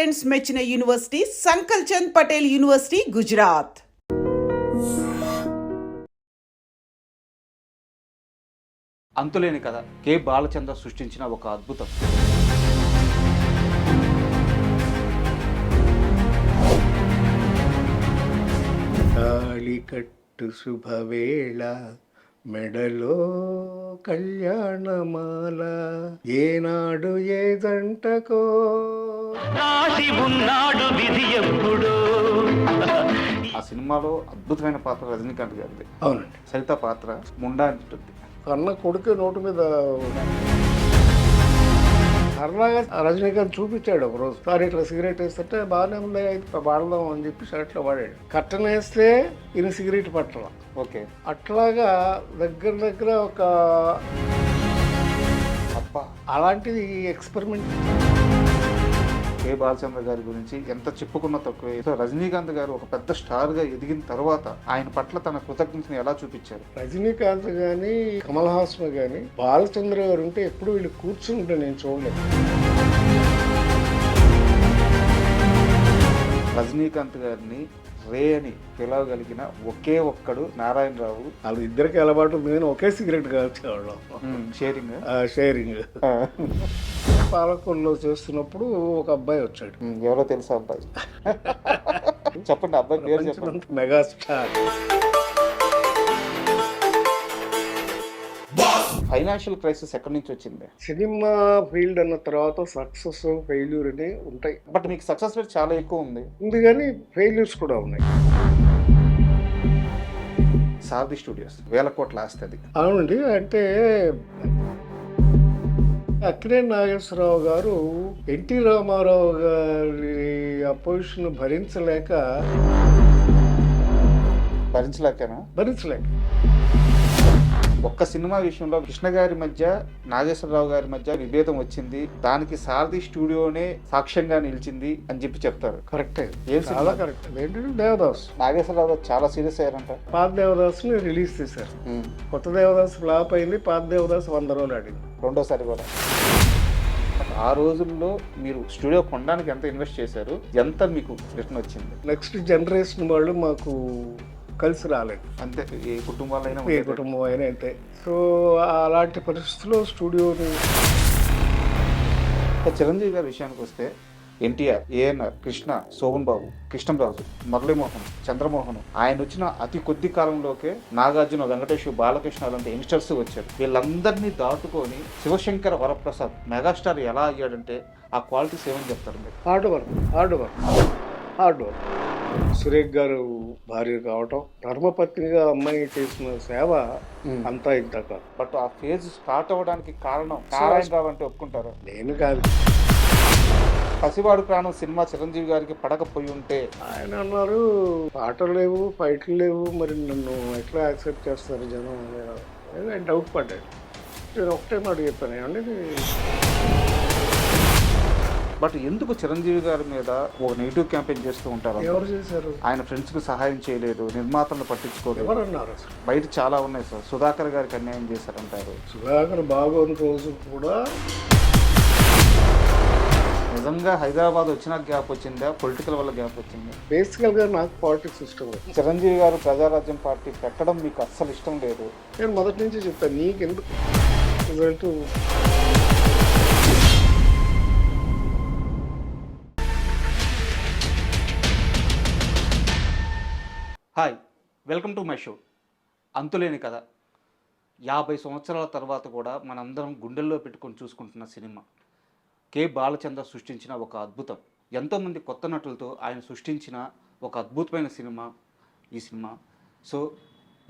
Parents మెచ్చిన university సంకల్ Chand Patel university Gujarat. అంతులేని కథ కె బాలచంద్ర సృష్టించిన ఒక అద్భుతం. తాళికట్టు శుభవేళ మెడలో కళ్యాణమాల ఏనాడు ఏదంటకో రాసి ఉన్నాడు విధి ఎప్పుడు. ఆ సినిమాలో అద్భుతమైన పాత్ర రజనీకాంత్ గారిది. అవునండి, సరిత పాత్ర ముండా అంటుంది. కన్న కొడుకు నోటు మీద సరదాగా రజనీకాంత్ చూపించాడు ఒక రోజు. సార్ ఇట్లా సిగరెట్ వేస్తుంటే బాగానే ఉంది, వాడదాం అని చెప్పి షర్ట్లో వాడాడు. కట్టన వేస్తే ఈయన సిగరెట్ పట్టాల. ఓకే, అట్లాగా దగ్గర ఒక అబ్బా, అలాంటిది ఎక్స్పెరిమెంట్. కె బాలచంద్ర గారి గురించి ఎంత చెప్పుకున్నా తక్కువే. సో రజనీకాంత్ గారు ఒక పెద్ద స్టార్ గా ఎదిగిన తర్వాత ఆయన పట్ల తన కృతజ్ఞతను ఎలా చూపించారు? రజనీకాంత్ కానీ కమల్ హాసన్ కానీ బాలచంద్ర గారు ఉంటే ఎప్పుడు వీళ్ళు కూర్చుంటే నేను చూడలేదు. రజనీకాంత్ గారిని రే అని పిలవగలిగిన ఒకే ఒక్కడు నారాయణరావు. వాళ్ళు ఇద్దరికి అలవాటు ఉంది, నేను ఒకే సిగరెట్ కాల్చేవాళ్ళం. Sharing sharing. పాలకొల్లో చేస్తున్నప్పుడు ఒక అబ్బాయి వచ్చాడు. ఎవరో తెలుసా అబ్బాయి? చెప్పండి, అబ్బాయి పేరు చెప్పండి. మెగాస్టార్. ఫైనాన్షియల్ క్రైసిస్ ఎక్కడి నుంచి వచ్చింది? సినిమా ఫీల్డ్ అన్న తర్వాత సక్సెస్ ఫెయిల్యూర్ అని ఉంటాయి. బట్ మీకు సక్సెస్ రేట్ చాలా ఎక్కువ ఉంది కానీ ఫెయిల్యూర్స్ కూడా ఉన్నాయి. సారథి స్టూడియోస్ 1000 కోట్ల ఆస్తి అది. అవునండి, అంటే అక్కినేని నాగేశ్వరరావు గారు ఎన్టీ రామారావు గారి అపోజిషన్ భరించలేక ఒక్క సినిమా విషయంలో కృష్ణ గారి మధ్య నాగేశ్వరరావు గారి మధ్య విభేదం వచ్చింది, దానికి సారథి స్టూడియోనే సాక్ష్యంగా నిలిచింది అని చెప్పి చెప్తారు. కరెక్టే, ఏం చాలా కరెక్ట్. ఏంటంటే దేవదాస్. నాగేశ్వరరావు గారు చాలా సీరియస్ అయ్యారంట. పాత దేవదాస్ ని రిలీజ్ చేశారు. కొత్త దేవదాస్ ఫ్లాప్ అయింది, పాత దేవదాస్ 100 రోజులు ఆడింది రెండోసారి కూడా. ఆ రోజుల్లో మీరు స్టూడియో కొనడానికి ఎంత ఇన్వెస్ట్ చేశారు, ఎంత మీకు రిటర్న్ వచ్చింది? నెక్స్ట్ జనరేషన్ వాళ్ళు మాకు కలిసి రాలేదు. అంతే, ఏ కుటుంబాలైనా ఏ కుటుంబం అయినా అంతే. సో అలాంటి పరిస్థితుల్లో స్టూడియోని. చిరంజీవి గారి విషయానికి వస్తే ఎన్టీఆర్, ఏఎన్ఆర్, కృష్ణ, శోభన్ బాబు, కృష్ణంరాజు, మురళీమోహన్, చంద్రమోహన్, ఆయన వచ్చిన అతి కొద్ది కాలంలోకే నాగార్జున, వెంకటేష్, బాలకృష్ణ లాంటి యంగ్స్టర్స్ వచ్చారు. వీళ్ళందరినీ దాటుకొని శివశంకర వరప్రసాద్ మెగాస్టార్ ఎలా అయ్యాడంటే ఆ క్వాలిటీస్ ఏమని చెప్తారు మీరు? Hard work. సురేఖ్ గారు భార్య కావటం, ధర్మపత్నిగా అమ్మాయి చేసిన సేవ అంతా ఇంత కాదు. బట్ ఆ ఫేజ్ స్టార్ట్ అవ్వడానికి కారణం నారాయణరావు అంటే ఒప్పుకుంటారు? నేను కాదు. పసివాడు ప్రాణం సినిమా చిరంజీవి గారికి పడకపోయి ఉంటే ఆయన అన్నారు, పాటలు లేవు, ఫైట్లు లేవు, మరి నన్ను ఎట్లా యాక్సెప్ట్ చేస్తారు జనం అని డౌట్ పడ్డాడు. నేను ఒకటే మాట చెప్పాను, ఏమంటే బట్ ఎందుకు చిరంజీవి గారి మీద ఒక నెగిటివ్ క్యాంపెయిన్ చేస్తూ ఉంటారు? ఎవరు చేశారు? ఆయన ఫ్రెండ్స్ కు సహాయం చేయలేదు, నిర్మాతలను పట్టించుకోలేదు. ఎవరన్నారు? అసలు బయట చాలా ఉన్నాయి సార్. సుధాకర్ గారికి అన్యాయం చేశారంటారు. సుధాకర్ బాగోని రోజు కూడా. నిజంగా హైదరాబాద్ వచ్చినా గ్యాప్ వచ్చిందా, పొలిటికల్ వల్ల గ్యాప్ వచ్చిందా? బేసికల్ గా నాకు పాలిటిక్స్ ఇష్టం లేదు. చిరంజీవి గారు ప్రజారాజ్యం పార్టీ పెట్టడం మీకు అస్సలు ఇష్టం లేదు. నేను మొదటి నుంచి చెప్తాను, నీకెందుకు result. Hi, welcome to my show అంతులేని కథ. 50 సంవత్సరాల తర్వాత కూడా మనందరం గుండెల్లో పెట్టుకొని చూసుకుంటున్న సినిమా కె బాలచంద్ర సృష్టించిన ఒక అద్భుతం. ఎంతోమంది కొత్త నటులతో ఆయన సృష్టించిన ఒక అద్భుతమైన సినిమా ఈ సినిమా. సో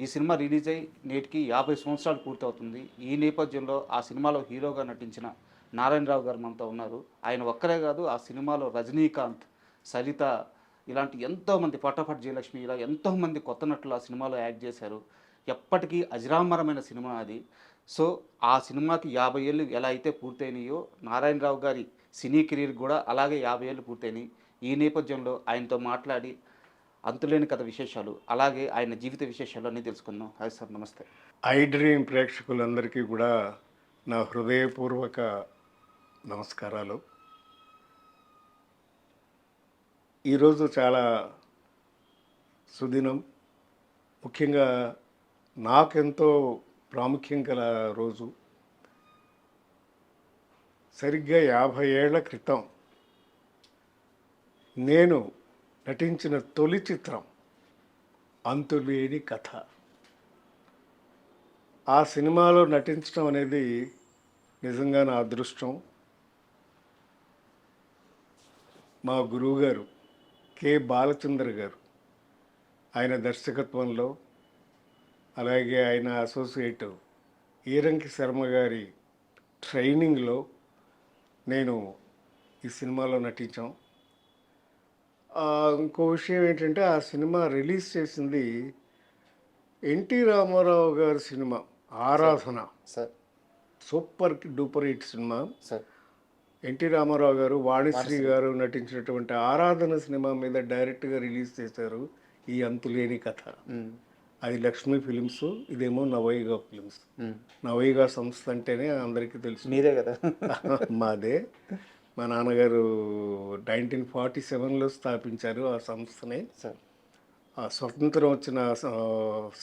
ఈ సినిమా రిలీజ్ అయ్యి నేటికి 50 సంవత్సరాలు పూర్తవుతుంది. ఈ నేపథ్యంలో ఆ సినిమాలో హీరోగా నటించిన నారాయణరావు గారు మనతో ఉన్నారు. ఆయన ఒక్కరే కాదు, ఆ సినిమాలో రజనీకాంత్, సరిత, ఇలాంటి ఎంతోమంది, ఫటాఫట్ జయలక్ష్మి, ఇలా ఎంతోమంది కొత్త నటులు ఆ సినిమాలో యాక్ట్ చేశారు. ఎప్పటికీ అజరామరమైన సినిమా అది. సో ఆ సినిమాకి 50 ఏళ్ళు ఎలా అయితే పూర్తయినాయో నారాయణరావు గారి సినీ కెరీర్ కూడా అలాగే 50 ఏళ్ళు పూర్తయినాయి. ఈ నేపథ్యంలో ఆయనతో మాట్లాడి అంతులేని కథ విశేషాలు, అలాగే ఆయన జీవిత విశేషాలు అన్నీ తెలుసుకుందాం. హాయ్ సార్, నమస్తే. ఐ డ్రీమ్ ప్రేక్షకులందరికీ కూడా నా హృదయపూర్వక నమస్కారాలు. ఈరోజు చాలా సుదినం, ముఖ్యంగా నాకెంతో ప్రాముఖ్యం గల రోజు. సరిగ్గా 50 ఏళ్ల క్రితం నేను నటించిన తొలి చిత్రం అంతులేని కథ. ఆ సినిమాలో నటించడం అనేది నిజంగా నా అదృష్టం. మా గురువుగారు కె బాలచంద్ర గారు, ఆయన దర్శకత్వంలో, అలాగే ఆయన అసోసియేట్ ఈరంకి శర్మ గారి ట్రైనింగ్లో నేను ఈ సినిమాలో నటించాం. ఇంకో విషయం ఏంటంటే, ఆ సినిమా రిలీజ్ చేసింది ఎన్టీ రామారావు గారి cinema Aradhana. Sir super duper hit cinema. Sir NT Rama Rao గారు, వాణిశ్రీ గారు నటించినటువంటి ఆరాధన సినిమా మీద డైరెక్ట్గా రిలీజ్ చేశారు ఈ అంతులేని కథ. అది లక్ష్మీ ఫిలిమ్స్, ఇదేమో నవయుగ ఫిలిమ్స్. నవయుగ సంస్థ అంటేనే అందరికీ తెలుసు, మీదే కదా. మాదే. మా నాన్నగారు 1947లో స్థాపించారు ఆ సంస్థని. సార్ ఆ స్వతంత్రం వచ్చిన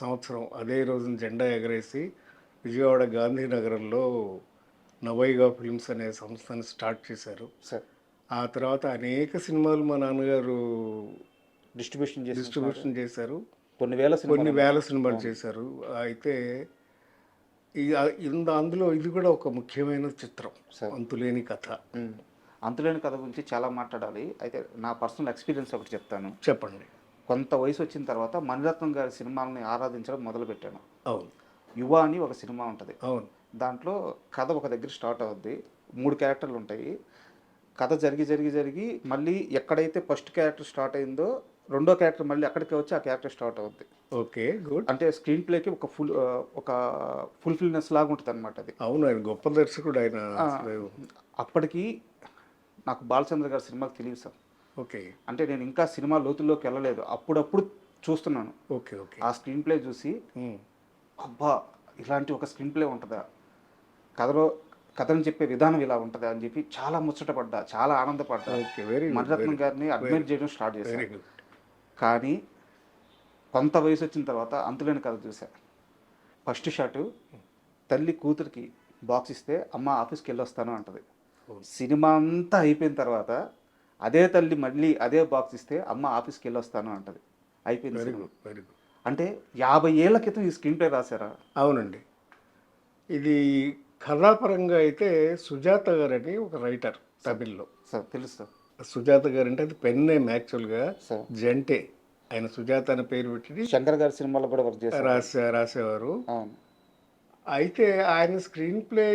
సంవత్సరం అదే రోజున జెండా ఎగరేసి విజయవాడ గాంధీనగరంలో నవయుగ ఫిల్మ్స్ అనే సంస్థని స్టార్ట్ చేశారు. సార్ ఆ తర్వాత అనేక సినిమాలు మా నాన్నగారు డిస్ట్రిబ్యూషన్ చేశారు. కొన్ని వేల సినిమాలు చేశారు. అయితే అందులో ఇది కూడా ఒక ముఖ్యమైన చిత్రం, అంతులేని కథ. అంతులేని కథ గురించి చాలా మాట్లాడాలి. అయితే నా పర్సనల్ ఎక్స్పీరియన్స్ ఒకటి చెప్తాను. చెప్పండి. కొంత వయసు వచ్చిన తర్వాత మణిరత్నం గారి సినిమాలని ఆరాధించడం మొదలుపెట్టాను. అవును. యువ అని ఒక సినిమా ఉంటుంది. అవును. దాంట్లో కథ ఒక దగ్గర స్టార్ట్ అవుద్ది. 3 క్యారెక్టర్లు ఉంటాయి. కథ జరిగి మళ్ళీ ఎక్కడైతే ఫస్ట్ క్యారెక్టర్ స్టార్ట్ అయిందో రెండో క్యారెక్టర్ మళ్ళీ అక్కడికి వచ్చి ఆ క్యారెక్టర్ స్టార్ట్ అవుద్ది. Okay, good. అంటే స్క్రీన్ ప్లేకి ఒక ఫుల్ఫిల్నెస్ లాగా ఉంటుంది అనమాట అది. అవును, ఆయన గొప్ప దర్శకుడు ఆయన. అప్పటికి నాకు బాలచంద్ర గారి సినిమాలు తెలియదు సార్. ఓకే. అంటే నేను ఇంకా సినిమా లోతుల్లోకి వెళ్ళలేదు, అప్పుడప్పుడు చూస్తున్నాను. Okay okay. ఆ స్క్రీన్ ప్లే చూసి అబ్బా ఇలాంటి ఒక స్క్రీన్ ప్లే ఉంటుందా, కథను చెప్పే విధానం ఇలా ఉంటుందా అని చెప్పి చాలా ముచ్చటపడ్డా, చాలా ఆనందపడ్డా. మణిరత్నం గారిని అడ్మైర్ చేయడం స్టార్ట్ చేశాను. కానీ కొంత వయసు వచ్చిన తర్వాత అంతులేని కథ చూసా. ఫస్ట్ షాటు తల్లి కూతురికి బాక్స్ ఇస్తే అమ్మ ఆఫీస్కి వెళ్ళొస్తాను అంటది. సినిమా అంతా అయిపోయిన తర్వాత అదే తల్లి మళ్ళీ అదే బాక్స్ ఇస్తే అమ్మ ఆఫీస్కి వెళ్ళొస్తాను అంటది. అయిపోయింది. Very good, very good. అంటే 50 ఏళ్ల క్రితం ఈ స్క్రీన్ ప్లే రాశారా? అవునండి. ఇది కథాపరంగా అయితే సుజాత గారు అని ఒక రైటర్ తమిళ్లో. సార్ తెలుసు సార్. సుజాత గారు అంటే అది పెన్ నేమ్ యాక్చువల్గా, సార్ జంటే. ఆయన సుజాత అనే పేరు పెట్టి శంకర్ గారి సినిమాలో కూడా వర్క్ చేశారు, రాసేవారు. అవును. అయితే ఆయన స్క్రీన్ ప్లే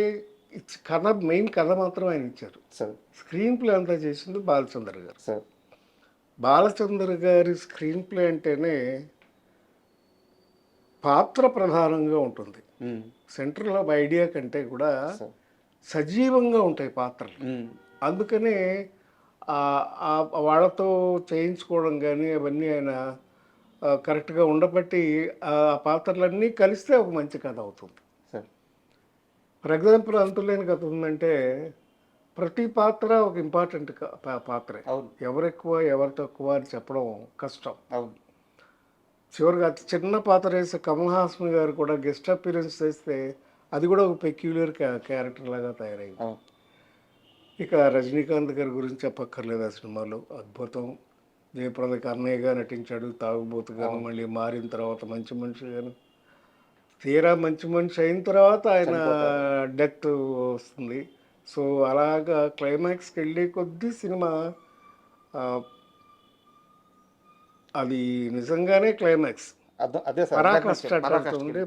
కథ, మెయిన్ కథ మాత్రం ఆయన ఇచ్చారు. సార్ స్క్రీన్ ప్లే అంతా చేసింది బాలచంద్ర గారు. సార్ బాలచంద్ర గారి స్క్రీన్ ప్లే అంటేనే పాత్ర ప్రధానంగా ఉంటుంది. సెంట్రల్ ఆఫ్ ఐడియా కంటే కూడా సజీవంగా ఉంటాయి పాత్రలు. అందుకనే వాళ్ళతో చేయించుకోవడం కానీ అవన్నీ ఆయన కరెక్ట్గా ఉండబట్టి ఆ పాత్రలన్నీ కలిస్తే ఒక మంచి కథ అవుతుంది. ఫర్ ఎగ్జాంపుల్ అంతులేని కథ ఉందంటే ప్రతి పాత్ర ఒక ఇంపార్టెంట్ పాత్రే. ఎవరు ఎక్కువ ఎవరు తక్కువ అని చెప్పడం కష్టం. అవును. చివరిగా అతి చిన్న పాత్ర వేసే కమల్ హాసన్ గారు కూడా గెస్ట్ అపీరెన్స్ చేస్తే అది కూడా ఒక పెక్యులర్ క్యారెక్టర్ లాగా తయారైంది. ఇక రజనీకాంత్ గారి గురించి చెప్పక్కర్లేదు. ఆ సినిమాలో అద్భుతం. జయప్రదకి అన్నయ్యగా నటించాడు, తాగుబోతుగాను, మళ్ళీ మారిన తర్వాత మంచి మనిషిగాను. తీరా మంచి మనిషి అయిన తర్వాత ఆయన డెత్ వస్తుంది. సో అలాగా క్లైమాక్స్కి వెళ్ళే కొద్దీ సినిమా అది నిజంగానే క్లైమాక్స్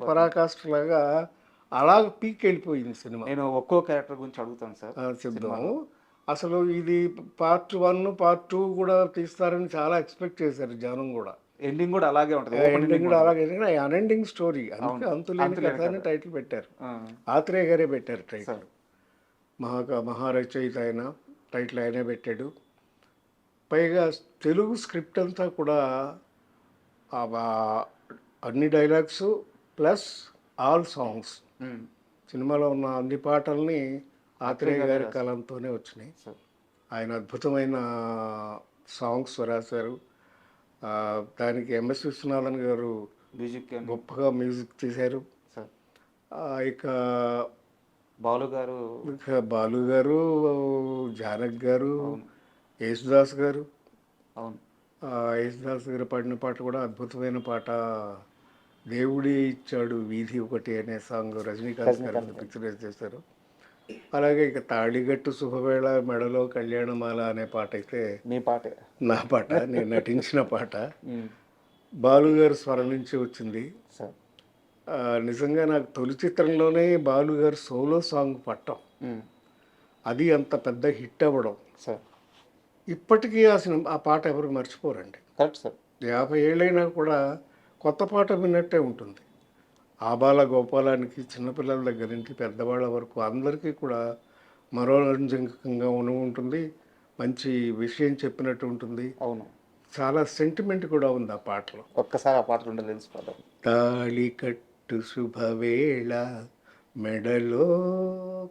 పరాకాష్ట లాగా అలాగ పీక్ వెళ్ళిపోయింది సినిమా. నేను ఒక్కో క్యారెక్టర్ గురించి అడుగుతాను సార్, చెప్దాము. అసలు ఇది పార్ట్ 1 పార్ట్ 2 కూడా తీస్తారని చాలా ఎక్స్పెక్ట్ చేశారు జనం కూడా. ఎండింగ్ కూడా అలాగే ఉంటుంది. ఎండింగ్ కూడా అలాగే, అన్ఎండింగ్ స్టోరీ. అందుకే అంతులేని కథ అని టైటిల్ పెట్టారు. ఆత్రేయ గారే పెట్టారు టైటిల్. మహారచయిత ఆయన, టైటిల్ ఆయనే పెట్టాడు. పైగా తెలుగు స్క్రిప్ట్ అంతా కూడా అన్ని డైలాగ్స్ ప్లస్ ఆల్ సాంగ్స్. సినిమాలో ఉన్న అన్ని పాటల్ని ఆత్రేయ గారి కాలంతోనే వచ్చినాయి. ఆయన అద్భుతమైన సాంగ్స్ రాశారు. దానికి ఎంఎస్ విశ్వనాథన్ గారు మ్యూజిక్ గొప్పగా మ్యూజిక్ చేశారు. సార్ ఇక బాలు గారు. బాలు గారు, జానక్ గారు, అవును యేసుదాస్ గారు. అవును యేసుదాస్ గారు పాడిన పాట కూడా అద్భుతమైన పాట. దేవుడే ఇచ్చాడు వీధి ఒకటి అనే సాంగ్ రజనీకాంత్ గారు పిక్చరైజ్ చేశారు. అలాగే ఇక తాళిగట్టు శుభవేళ మెడలో కళ్యాణమాల అనే పాట అయితే మీ పాటే. నా పాట, నేను నటించిన పాట. బాలు గారు స్వరం నుంచి వచ్చింది. సార్ నిజంగా నాకు తొలి చిత్రంలోనే బాలు గారు సోలో సాంగ్ పట్టం, అది అంత పెద్ద హిట్ అవ్వడం. సార్ ఇప్పటికీ ఆ పాట ఎవరు మర్చిపోరండి. Correct sir. 50 ఏళ్ళైనా కూడా కొత్త పాట విన్నట్టే ఉంటుంది. ఆబాల గోపాలానికి చిన్నపిల్లల దగ్గర నుంచి పెద్దవాళ్ళ వరకు అందరికీ కూడా మనోరంజకంగా ఉంటుంది. మంచి విషయం చెప్పినట్టు ఉంటుంది. అవును చాలా సెంటిమెంట్ కూడా ఉంది ఆ పాటలో. ఒక్కసారి ఆ పాటలు ఉండే తెలుసుకోవాలి. తాళి కట్టు శుభవేళ మెడలో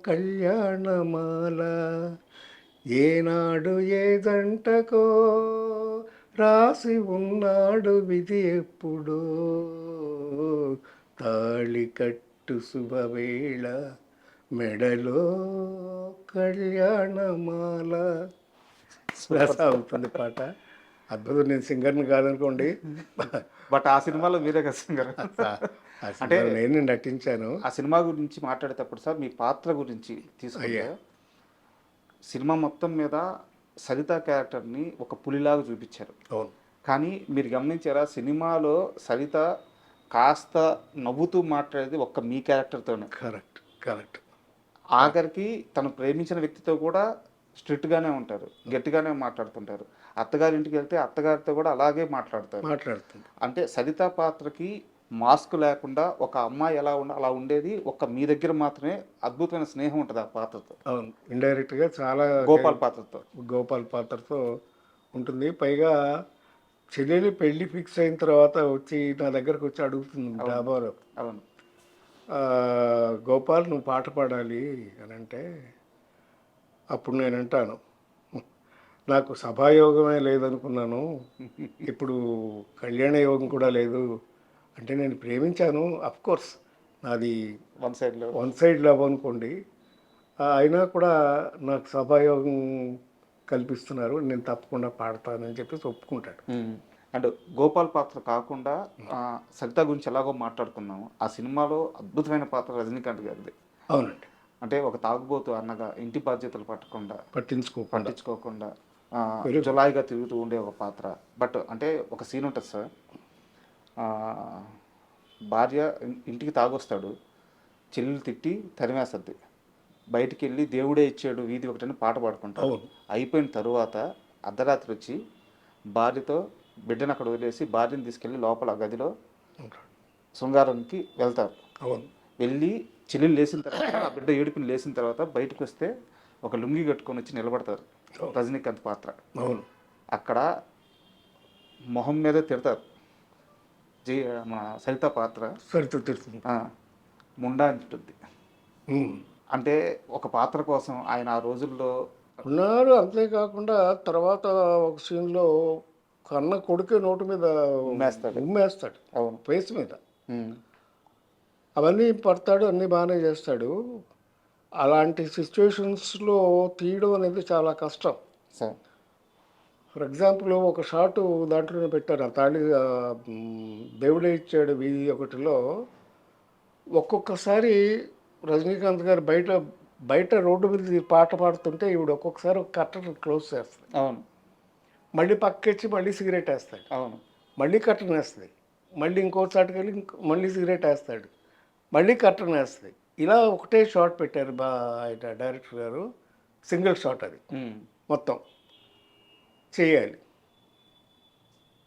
కళ్యాణమాల, ఏనాడు ఏ జంటకో రాసి ఉన్నాడు విధి ఎప్పుడో, తాళి కట్టు శుభవేళ మెడలో కళ్యాణమాల అవుతుంది పాట. అద్భుతం. నేను సింగర్ని కాదనుకోండి, బట్ ఆ సినిమాలో మీరే కదా సింగర్. అంటే నేను నటించాను. ఆ సినిమా గురించి మాట్లాడేటప్పుడు సార్ మీ పాత్ర గురించి తీసుకుంటే సినిమా మొత్తం మీద సరిత క్యారెక్టర్ని ఒక పులిలాగా చూపించారు. అవును. కానీ మీరు గమనించారా, సినిమాలో సరిత కాస్త నవ్వుతూ మాట్లాడేది ఒక్క మీ క్యారెక్టర్తోనే. Correct correct. ఆఖరికి తను ప్రేమించిన వ్యక్తితో కూడా స్ట్రిక్ట్గానే ఉంటారు, గట్టిగానే మాట్లాడుతుంటారు. అత్తగారింటికి వెళ్తే అత్తగారితో కూడా అలాగే మాట్లాడుతుంది. అంటే సరిత పాత్రకి మాస్క్ లేకుండా ఒక అమ్మాయి ఎలా అలా ఉండేది ఒక్క మీ దగ్గర మాత్రమే. అద్భుతమైన స్నేహం ఉంటుంది ఆ పాత్రతో. అవును, ఇండైరెక్ట్గా చాలా గోపాల్ పాత్రతో ఉంటుంది. పైగా చెల్లెలి పెళ్ళి ఫిక్స్ అయిన తర్వాత వచ్చి నా దగ్గరకు వచ్చి అడుగుతుంది డాబాలో, అవును గోపాల్ నువ్వు పాట పాడాలి అని అంటే, అప్పుడు నేను అంటాను నాకు సభాయోగమే లేదనుకున్నాను, ఇప్పుడు కళ్యాణ యోగం కూడా లేదు. అంటే నేను ప్రేమించాను, అఫ్కోర్స్ నాది వన్ సైడ్ లవ్ అనుకోండి, అయినా కూడా నాకు సభాయోగం కల్పిస్తున్నారు, నేను తప్పకుండా పాడతానని చెప్పేసి ఒప్పుకుంటాడు. అండ్ గోపాల్ పాత్ర కాకుండా సరిత గురించి ఎలాగో మాట్లాడుకున్నాము. ఆ సినిమాలో అద్భుతమైన పాత్ర రజనీకాంత్ గారిది. అవునండి. అంటే ఒక తాగుబోతు అన్నగా ఇంటి బాధ్యతలు పట్టించుకోకుండా జులాయిగా తిరుగుతూ ఉండే ఒక పాత్ర. బట్ అంటే ఒక సీన్ ఉంటుంది సార్, భార్య ఇంటికి తాగొస్తాడు, చెల్లెలు తిట్టి తరిమేస్తుంది, బయటికి వెళ్ళి దేవుడే ఇచ్చాడు వీధి ఒకటని పాట పాడుకుంటాడు. అయిపోయిన తరువాత అర్ధరాత్రి వచ్చి భార్యతో బిడ్డను అక్కడ వదిలేసి భార్యను తీసుకెళ్ళి లోపల గదిలో శృంగారానికి వెళ్తారు. వెళ్ళి చెల్లెలు లేచిన తర్వాత ఆ బిడ్డ ఏడుపుని లేచిన తర్వాత బయటకు వస్తే ఒక లుంగి కట్టుకొని వచ్చి నిలబడతారు రజనీకాంత్ పాత్ర. అక్కడ మొహం మీద తిడతారు మన సరిత పాత్ర, ముండా అంటుంది. అంటే ఒక పాత్ర కోసం ఆయన ఆ రోజుల్లో ఉన్నారు. అంతేకాకుండా తర్వాత ఒక సీన్లో కన్న కొడుకే నోటు మీద ఉమ్మేస్తాడు, అవును, ఫేస్ మీద. అవన్నీ పడతాడు, అన్నీ బాగానే చేస్తాడు. అలాంటి సిచ్యువేషన్స్లో తీయడం అనేది చాలా కష్టం. ఫర్ ఎగ్జాంపుల్ ఒక షాటు దాంట్లోనే పెట్టారు, ఆ తాళి దేవుడే ఇచ్చాడు వీధి ఒకటిలో. ఒక్కొక్కసారి రజనీకాంత్ గారు బయట రోడ్డు మీద పాట పాడుతుంటే ఈవిడ ఒక్కొక్కసారి ఒక కర్టన్ క్లోజ్ చేస్తుంది, అవును, మళ్ళీ పక్కెచ్చి మళ్ళీ సిగరెట్ వేస్తాడు, అవును, మళ్ళీ కర్టన్ వేస్తుంది, మళ్ళీ ఇంకోసారికి వెళ్ళి మళ్ళీ సిగరెట్ వేస్తాడు, మళ్ళీ కర్టన్ వేస్తుంది. ఇలా ఒకటే షాట్ పెట్టారు ఆయన డైరెక్టర్ గారు, సింగిల్ షాట్ అది మొత్తం చేయాలి.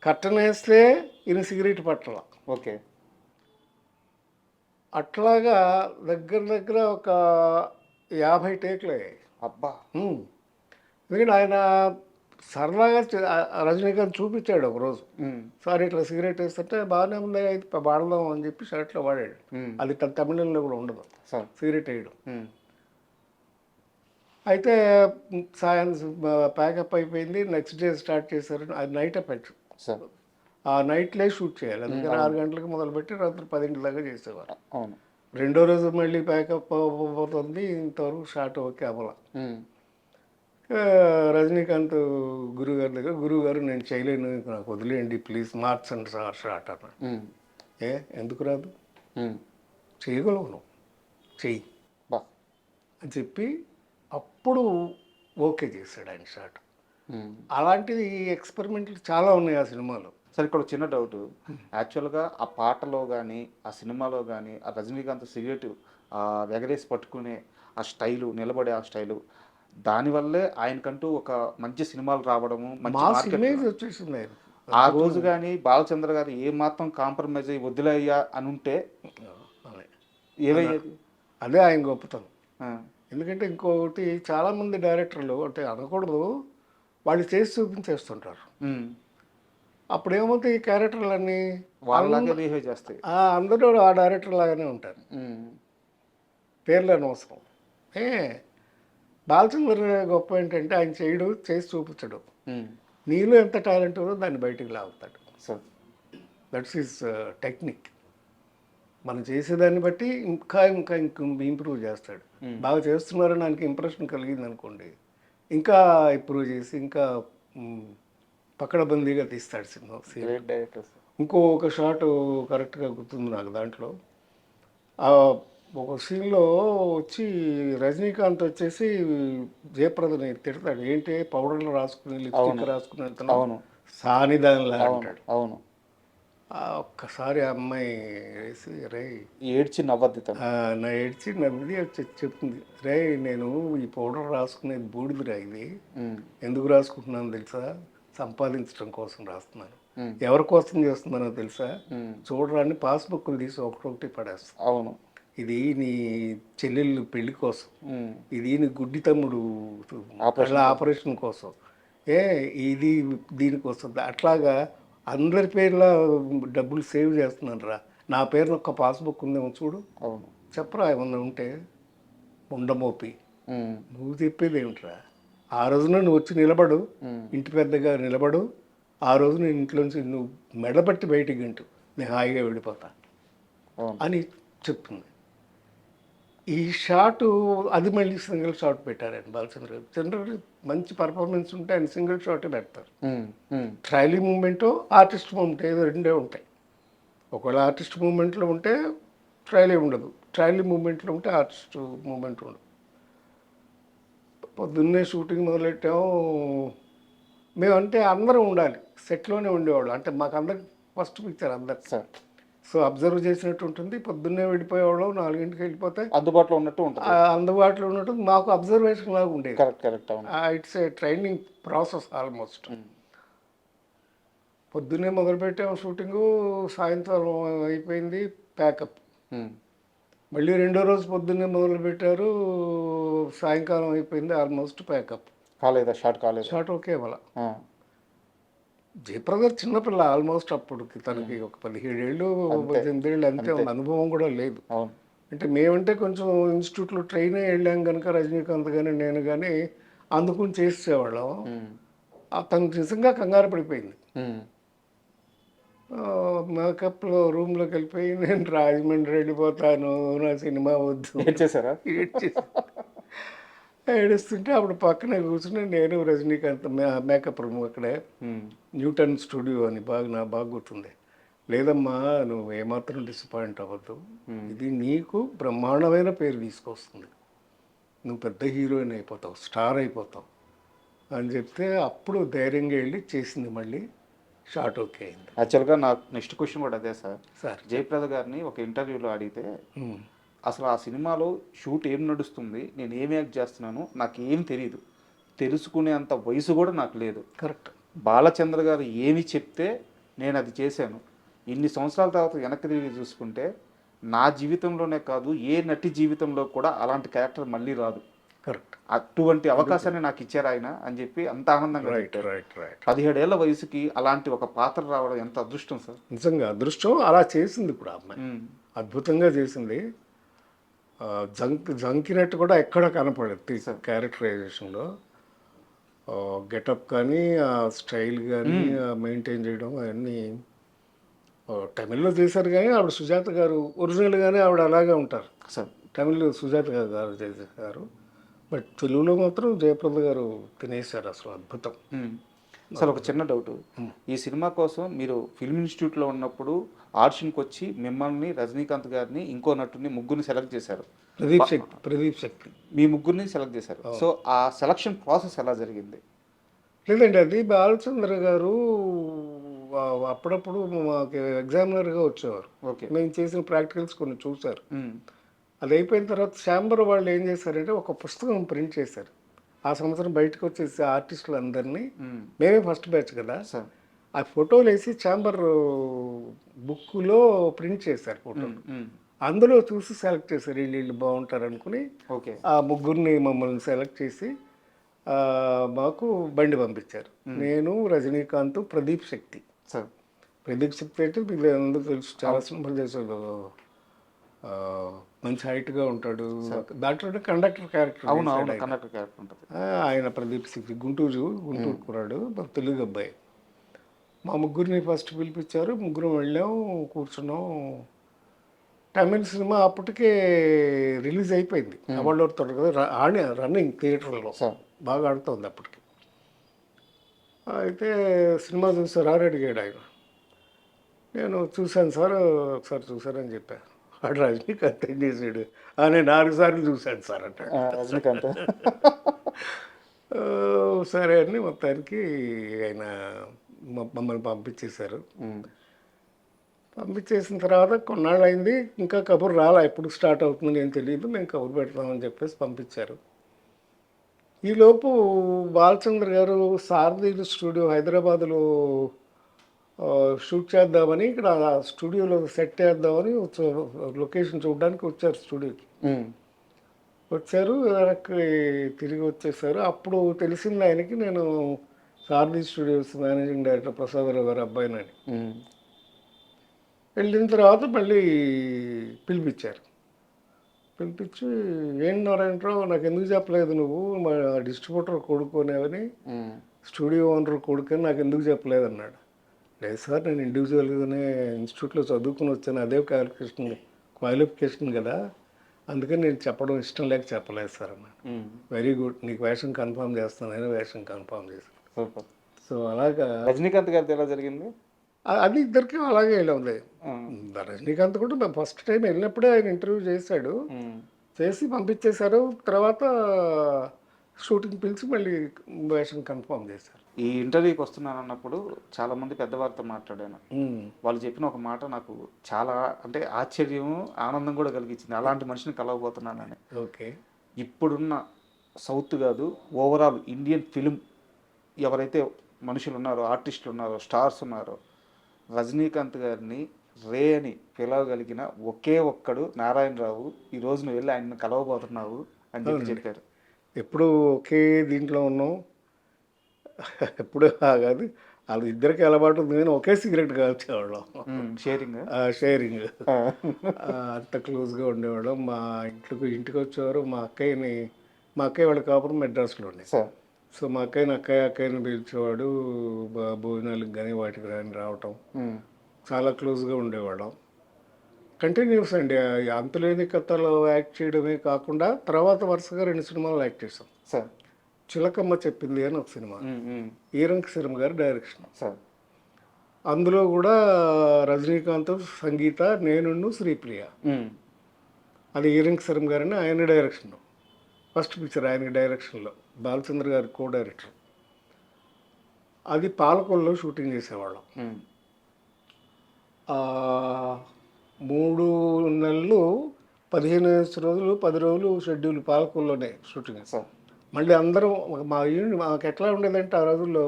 కర్టన్ వేస్తే ఈయన సిగరెట్ పట్టాల. ఓకే, అట్లాగా దగ్గర ఒక 50 టేక్లు అయ్యాయి. అబ్బా. ఎందుకంటే ఆయన సరదాగా రజనీకాంత్ చూపించాడు ఒకరోజు, సార్ ఇట్లా సిగరెట్ వేస్తుంటే బాగానే ఉంది, అయితే వాడదాం అని చెప్పి షర్ట్లో వాడాడు. అది తమిళంలో కూడా ఉండదు సిగరెట్ వేయడం. అయితే ప్యాకప్ అయిపోయింది. నెక్స్ట్ డే స్టార్ట్ చేశారు. అది నైట్ ఎఫెక్ట్. సార్ ఆ నైట్లే షూట్ చేయాలి. అందుకని 6 గంటలకు మొదలుపెట్టి రాత్రి 10 దాకా చేసేవారు. అవును. రెండో రోజు మళ్ళీ ప్యాకప్ అవుతుంది. ఇంతవరకు షాట్ ఓకే అవ్వాల. రజనీకాంత్ గురుగారి దగ్గర, గురువుగారు నేను చేయలేను, నాకు వదిలేయండి ప్లీజ్, మార్చండి సార్ షాట్ అన్నాడు. ఎందుకు రాదు, చేయగలవు నువ్వు, చెయ్యి బా అని చెప్పి అప్పుడు ఓకే చేశాడు ఆయన షాట్. అలాంటిది ఎక్స్పెరిమెంట్లు చాలా ఉన్నాయి ఆ సినిమాలో. సార్ ఇక్కడ చిన్న డౌట్, యాక్చువల్గా ఆ పాటలో కానీ ఆ సినిమాలో కానీ ఆ రజనీకాంత్ సిగరెట్ ఎగరేసి పట్టుకునే ఆ స్టైలు, నిలబడే ఆ స్టైలు, దానివల్లే ఆయనకంటూ ఒక మంచి సినిమాలు రావడము, మంచి మాస్ మార్కెట్. ఇమేజ్ వచ్చేసింది ఆయన. ఆ రోజు కానీ బాలచంద్ర గారు ఏ మాత్రం కాంప్రమైజ్ అయ్యి వదిలేయ్యా అని ఉంటే ఏమయ్యేది? అదే ఆయన గొప్పతనం. ఎందుకంటే ఇంకొకటి చాలామంది డైరెక్టర్లు అంటే అనకూడదు, వాళ్ళు చేసి చూపించేస్తుంటారు. అప్పుడు ఏమవుతాయి, ఈ క్యారెక్టర్లన్నీ వాళ్ళలాగే బిహేవ్ చేస్తాయి. అందరూ ఆ డైరెక్టర్ లాగానే ఉంటారు. పేర్లు అనవసరం. బాలచంద్ర గొప్ప ఏంటంటే ఆయన చేయడు, చేసి చూపించడు. నీలో ఎంత టాలెంట్ ఉందో దాన్ని బయటికి లాగుతాడు. That's his technique. మనం చేసేదాన్ని బట్టి ఇంకా ఇంకా ఇంకా ఇంప్రూవ్ చేస్తాడు. బాగా చేస్తున్నారని ఆయనకి ఇంప్రెషన్ కలిగింది అనుకోండి, ఇంకా ఇంప్రూవ్ చేసి ఇంకా పకడబందీగా తీస్తాడు సినిమా. ఇంకొక షాట్ కరెక్ట్గా గుర్తుంది నాకు. దాంట్లో ఒక సీన్లో వచ్చి రజనీకాంత్ వచ్చేసి జయప్రదని తిడతాడు, ఏంటి పౌడర్లు రాసుకుని లిప్స్టిక్ రాసుకుని వెళ్తున్నాను సానిదానిలా అంటాడు. అవును. ఒక్కసారి ఆ అమ్మాయి వేసి రే ఏడ్చి నవ్వద్ది, నా ఏడ్చి నవ్వి చెప్తుంది, రే నేను ఈ పౌడర్ రాసుకునేది బూడిదిరా, ఇది ఎందుకు రాసుకుంటున్నాను తెలుసా, సంపాదించడం కోసం రాస్తున్నాను. ఎవరి కోసం చేస్తున్నానో తెలుసా, చూడరాని పాస్బుక్లు తీసి ఒకటొకటి పడేస్తాను. అవును. ఇది నీ చెల్లెళ్ళు పెళ్లి కోసం, ఇది నీ గుడ్డి తమ్ముడు ఆపరేషన్ కోసం, ఇది దీనికోసం. అట్లాగా అందరి పేర్ల డబ్బులు సేవ్ చేస్తున్నాను రా, నా పేరున ఒక్క పాస్బుక్ ఉందేమో చూడు, చెప్పరా ఏమన్నా ఉంటే. ఉండమోపి నువ్వు చెప్పేది ఏమిట్రా, ఆ రోజున నువ్వు వచ్చి నిలబడు, ఇంటి పెద్దగా నిలబడు, ఆ రోజు నేను ఇంట్లోంచి నువ్వు మెడబట్టి బయటికి గంటు నేను హాయిగా వెళ్ళిపోతా అని చెప్తుంది. ఈ షాటు అది మళ్ళీ సింగిల్ షాట్ పెట్టారు ఆయన బాలచంద్ర గారు. జనరల్ మంచి పర్ఫార్మెన్స్ ఉంటే ఆయన సింగిల్ షాటే పెడతారు. ట్రైలీ మూమెంట్, ఆర్టిస్ట్ మూమెంట్ ఏదో రెండే ఉంటాయి. ఒకవేళ ఆర్టిస్ట్ మూమెంట్లో ఉంటే ట్రైలీ ఉండదు, ట్రైలీ మూమెంట్లో ఉంటే ఆర్టిస్ట్ మూమెంట్ ఉండదు. పొద్దున్నే షూటింగ్ మొదలెట్టాము మేమంటే అందరం ఉండాలి, సెట్లోనే ఉండేవాళ్ళు. అంటే మాకు అందరికి ఫస్ట్ పిక్చర్ అందరు సార్, సో అబ్జర్వ్ చేసినట్టు ఉంటుంది. పొద్దున్నే వెళ్ళిపోయేవాళ్ళు, 4 వెళ్ళిపోతే అందుబాటులో ఉన్నట్టు ఉంటుంది, అందుబాటులో ఉన్నట్టు మాకు అబ్జర్వేషన్ లాగా ఉండేది. Correct. It's a training process almost. పొద్దున్నే మొదలుపెట్టాము షూటింగు, సాయంత్రం అయిపోయింది ప్యాకప్. మళ్ళీ రెండో రోజు పొద్దున్నే మొదలుపెట్టారు, సాయంకాలం అయిపోయింది ఆల్మోస్ట్ ప్యాకప్. కాలేదా షాట్ ఓకే వాళ్ళ. జయప్రద చిన్నపిల్ల ఆల్మోస్ట్ అప్పటికి, తనకి ఒక 17 ఏళ్ళు 18 ఏళ్ళు అంతే, అనుభవం కూడా లేదు. అంటే మేమంటే కొంచెం ఇన్స్టిట్యూట్లో ట్రైన్ అయ్యి వెళ్ళాం కనుక రజనీకాంత్ కానీ నేను కానీ అందుకుని చేసేవాళ్ళం. తను నిజంగా కంగారు పడిపోయింది. మేకప్లో రూమ్లోకి వెళ్ళిపోయి నేను రాజమండ్రి వెళ్ళిపోతాను, నా సినిమా వద్దు ఏడుస్తుంటే అప్పుడు పక్కనే కూర్చుని నేను రజనీకాంత్ మేకప్ రూమ్ అక్కడే న్యూటన్ స్టూడియో అని బాగా గుర్తుంది. లేదమ్మా నువ్వు ఏమాత్రం డిసప్పాయింట్ అవ్వద్దు, ఇది నీకు బ్రహ్మాండమైన పేరు తీసుకొస్తుంది, నువ్వు పెద్ద హీరోయిన్ అయిపోతావు, స్టార్ అయిపోతావు అని చెప్తే అప్పుడు ధైర్యంగా వెళ్ళి చేసింది. మళ్ళీ షాట్ ఓకే అయింది. యాక్చువల్గా నాకు నెక్స్ట్ క్వశ్చన్ కూడా అదే సార్. జయప్రద గారిని ఒక ఇంటర్వ్యూలో అడిగితే అసలు ఆ సినిమాలో షూట్ ఏం నడుస్తుంది, నేను ఏం యాక్ట్ చేస్తున్నాను నాకు ఏం తెలియదు, తెలుసుకునే అంత వయసు కూడా నాకు లేదు. కరెక్ట్. బాలచంద్ర గారు ఏమి చెప్తే నేను అది చేశాను. ఇన్ని సంవత్సరాల తర్వాత వెనక్కి తిరిగి చూసుకుంటే నా జీవితంలోనే కాదు ఏ నటి జీవితంలో కూడా అలాంటి క్యారెక్టర్ మళ్ళీ రాదు. కరెక్ట్. అటువంటి అవకాశాన్ని నాకు ఇచ్చారు ఆయన అని చెప్పి అంత ఆనందంగా. 17 ఏళ్ల వయసుకి అలాంటి ఒక పాత్ర రావడం ఎంత అదృష్టం సార్. నిజంగా అదృష్టం. అలా చేసింది కూడా అమ్మాయి, అద్భుతంగా చేసింది. జంకినట్టు కూడా ఎక్కడ కనపడదు Sir. క్యారెక్టరైజేషన్లో. గెటప్ కానీ ఆ స్టైల్ కానీ మెయింటైన్ చేయడం అవన్నీ తమిళ్లో చేశారు. కానీ ఆవిడ సుజాత గారు ఒరిజినల్గానే ఆవిడ అలాగే ఉంటారు. సార్ తమిళ్లో సుజాత గారు చేశారు, బట్ తెలుగులో మాత్రం జయప్రద గారు తినేశారు అసలు అద్భుతం. సార్ ఒక చిన్న డౌట్, ఈ సినిమా కోసం మీరు ఫిల్మ్ ఇన్స్టిట్యూట్లో ఉన్నప్పుడు ఆడిషన్కి వచ్చి మిమ్మల్ని, రజనీకాంత్ గారిని, ఇంకో నటుని, ముగ్గురిని సెలెక్ట్ చేశారు. ప్రదీప్ శక్తి మీ ముగ్గురిని సెలెక్ట్ చేశారు. సో ఆ సెలక్షన్ ప్రాసెస్ ఎలా జరిగింది? లేదండి, అది బాలచంద్ర గారు అప్పుడప్పుడు మాకు ఎగ్జామినర్గా వచ్చేవారు. ఓకే. మేము చేసిన ప్రాక్టికల్స్ కొన్ని చూశారు. అది అయిపోయిన తర్వాత ఛాంబర్ వాళ్ళు ఏం చేశారంటే ఒక పుస్తకం ప్రింట్ చేశారు. ఆ సంవత్సరం బయటకు వచ్చేసి ఆర్టిస్టులు అందరినీ, మేమే ఫస్ట్ బ్యాచ్ కదా, సార్ ఆ ఫోటోలు వేసి ఛాంబర్ బుక్లో ప్రింట్ చేశారు ఫోటోలు. అందులో చూసి సెలెక్ట్ చేశారు, వీళ్ళు బాగుంటారు అనుకుని. ఓకే. ఆ ముగ్గురిని మమ్మల్ని సెలెక్ట్ చేసి మాకు బండి పంపించారు. నేను, రజనీకాంత్, ప్రదీప్ శక్తి. సార్ ప్రదీప్ శక్తి అంటే మీకు అందరూ తెలుసు, చాలా సినిమాలు చేశాడు, మంచి హైట్గా ఉంటాడు. దాంట్లో కండక్టర్ క్యారెక్టర్. అవును అవును, కండక్టర్ క్యారెక్టర్ ఉంటుంది. ఆయన ప్రదీప్ శక్తి గుంటూరు కురాడు, తెలుగు అబ్బాయి. మా ముగ్గురిని ఫస్ట్ పిలిపించారు, ముగ్గురం వెళ్ళాం, కూర్చున్నాం. తమిళ సినిమా అప్పటికే రిలీజ్ అయిపోయింది, అవార్డు అవుతాడు కదా, రన్నింగ్ థియేటర్లో బాగా ఆడుతుంది అప్పటికి. అయితే సినిమా చూసారు, అడిగాడు ఆయన. నేను చూశాను సార్, ఒకసారి చూసారని చెప్పాను. వాడు రజనీకాంత్ ఏం చేసాడు, నేను 4 సార్లు చూశాను సార్ అంటాడు. రజనీకాంత్ సరే అని మొత్తానికి ఆయన మమ్మల్ని పంపించేశారు. పంపించేసిన తర్వాత కొన్నాళ్ళు అయింది, ఇంకా కబురు రాలా, ఎప్పుడు స్టార్ట్ అవుతుందని ఏం తెలియదు, మేము కబురు పెడతామని చెప్పేసి పంపించారు. ఈలోపు బాలచంద్ర గారు సారథి స్టూడియో హైదరాబాద్లో షూట్ చేద్దామని, ఇక్కడ స్టూడియోలో సెట్ చేద్దామని లొకేషన్ చూడడానికి వచ్చారు స్టూడియోకి. వచ్చారు, వెనక్కి తిరిగి వచ్చేసారు. అప్పుడు తెలిసింది ఆయనకి నేను సారథి స్టూడియోస్ మేనేజింగ్ డైరెక్టర్ ప్రసాదరావు గారు అబ్బాయినని. వెళ్ళిన తర్వాత మళ్ళీ పిలిపించారు. పిలిపించి, ఏంటి నారాయణరావు, నాకు ఎందుకు చెప్పలేదు నువ్వు, మా డిస్ట్రిబ్యూటర్ కొడుకునేవని, స్టూడియో ఓనర్ కొడుకని నాకు ఎందుకు చెప్పలేదు అన్నాడు. లేదు సార్, నేను ఇండివిజువల్గానే ఇన్స్టిట్యూట్లో చదువుకుని వచ్చాను, అదే క్వాలిఫికేషన్ కదా, అందుకని నేను చెప్పడం ఇష్టం లేక చెప్పలేదు సార్ అన్నాడు. వెరీ గుడ్, నీకు వేషం కన్ఫర్మ్ చేస్తాను, నేను వేషం కన్ఫర్మ్ చేశాను. సో అలాగా రజనీకాంత్ గారితో ఎలా జరిగింది? అది ఇద్దరికి అలాగే ఇలా ఉంది. రజనీకాంత్ కూడా మేము ఫస్ట్ టైం వెళ్ళినప్పుడే ఆయన ఇంటర్వ్యూ చేశాడు, చేసి పంపించేశారు. తర్వాత షూటింగ్ పిలిచి మళ్ళీ వేషం కన్ఫర్మ్ చేశారు. ఈ ఇంటర్వ్యూకి వస్తున్నాను అన్నప్పుడు చాలామంది పెద్దవారితో మాట్లాడాను. వాళ్ళు చెప్పిన ఒక మాట నాకు చాలా అంటే ఆశ్చర్యం, ఆనందం కూడా కలిగించింది. అలాంటి మనిషిని కలవబోతున్నానని. ఓకే. ఇప్పుడున్న సౌత్ కాదు, ఓవరాల్ ఇండియన్ ఫిలిం ఎవరైతే మనుషులు ఉన్నారో, ఆర్టిస్టులు ఉన్నారో, స్టార్స్ ఉన్నారో, రజనీకాంత్ గారిని రే అని పిలవగలిగిన ఒకే ఒక్కడు నారాయణరావు. ఈ రోజు నువ్వు వెళ్ళి ఆయన్ని కలవబోతున్నావు అని చెప్పారు. ఎప్పుడు ఒకే దీంట్లో ఉన్నాం, ఎప్పుడు కాదు, వాళ్ళు ఇద్దరికి అలవాటు ఉంది, కానీ ఒకే సిగరెట్ కాల్చేవాళ్ళం. షేరింగ్ అంత క్లోజ్గా ఉండేవాళ్ళం. మా ఇంటికి వచ్చేవారు. మా అక్కయ్య వాళ్ళ కాపురం మెడ్రాస్లో ఉండే. సో మా అక్కయ్యని పిలిచేవాడు, భోజనాలకు కానీ వాటికి కానీ రావటం, చాలా క్లోజ్గా ఉండేవాళ్ళం. కంటిన్యూస్ అండి. అంతులేని కథలో యాక్ట్ చేయడమే కాకుండా తర్వాత వరుసగా 2 సినిమాలు యాక్ట్ చేశాం. సార్ చిలకమ్మ చెప్పింది అని ఒక సినిమా, ఈరంక సినిమా గారి డైరెక్షన్. సార్ అందులో కూడా రజనీకాంత్, సంగీత, నేను, శ్రీప్రియ. అది ఈరంక సినిమా గారని ఆయన డైరెక్షన్, ఫస్ట్ పిక్చర్ ఆయన డైరెక్షన్లో, బాలచంద్ర గారి కో డైరెక్టర్. అది పాలకొల్లో షూటింగ్ చేసేవాళ్ళం. 3 నెలలు 15 రోజులు 10 రోజులు షెడ్యూల్ పాలకొల్లోనే షూటింగ్. మళ్ళీ అందరం మాకు ఎట్లా ఉండేదంటే ఆ రోజుల్లో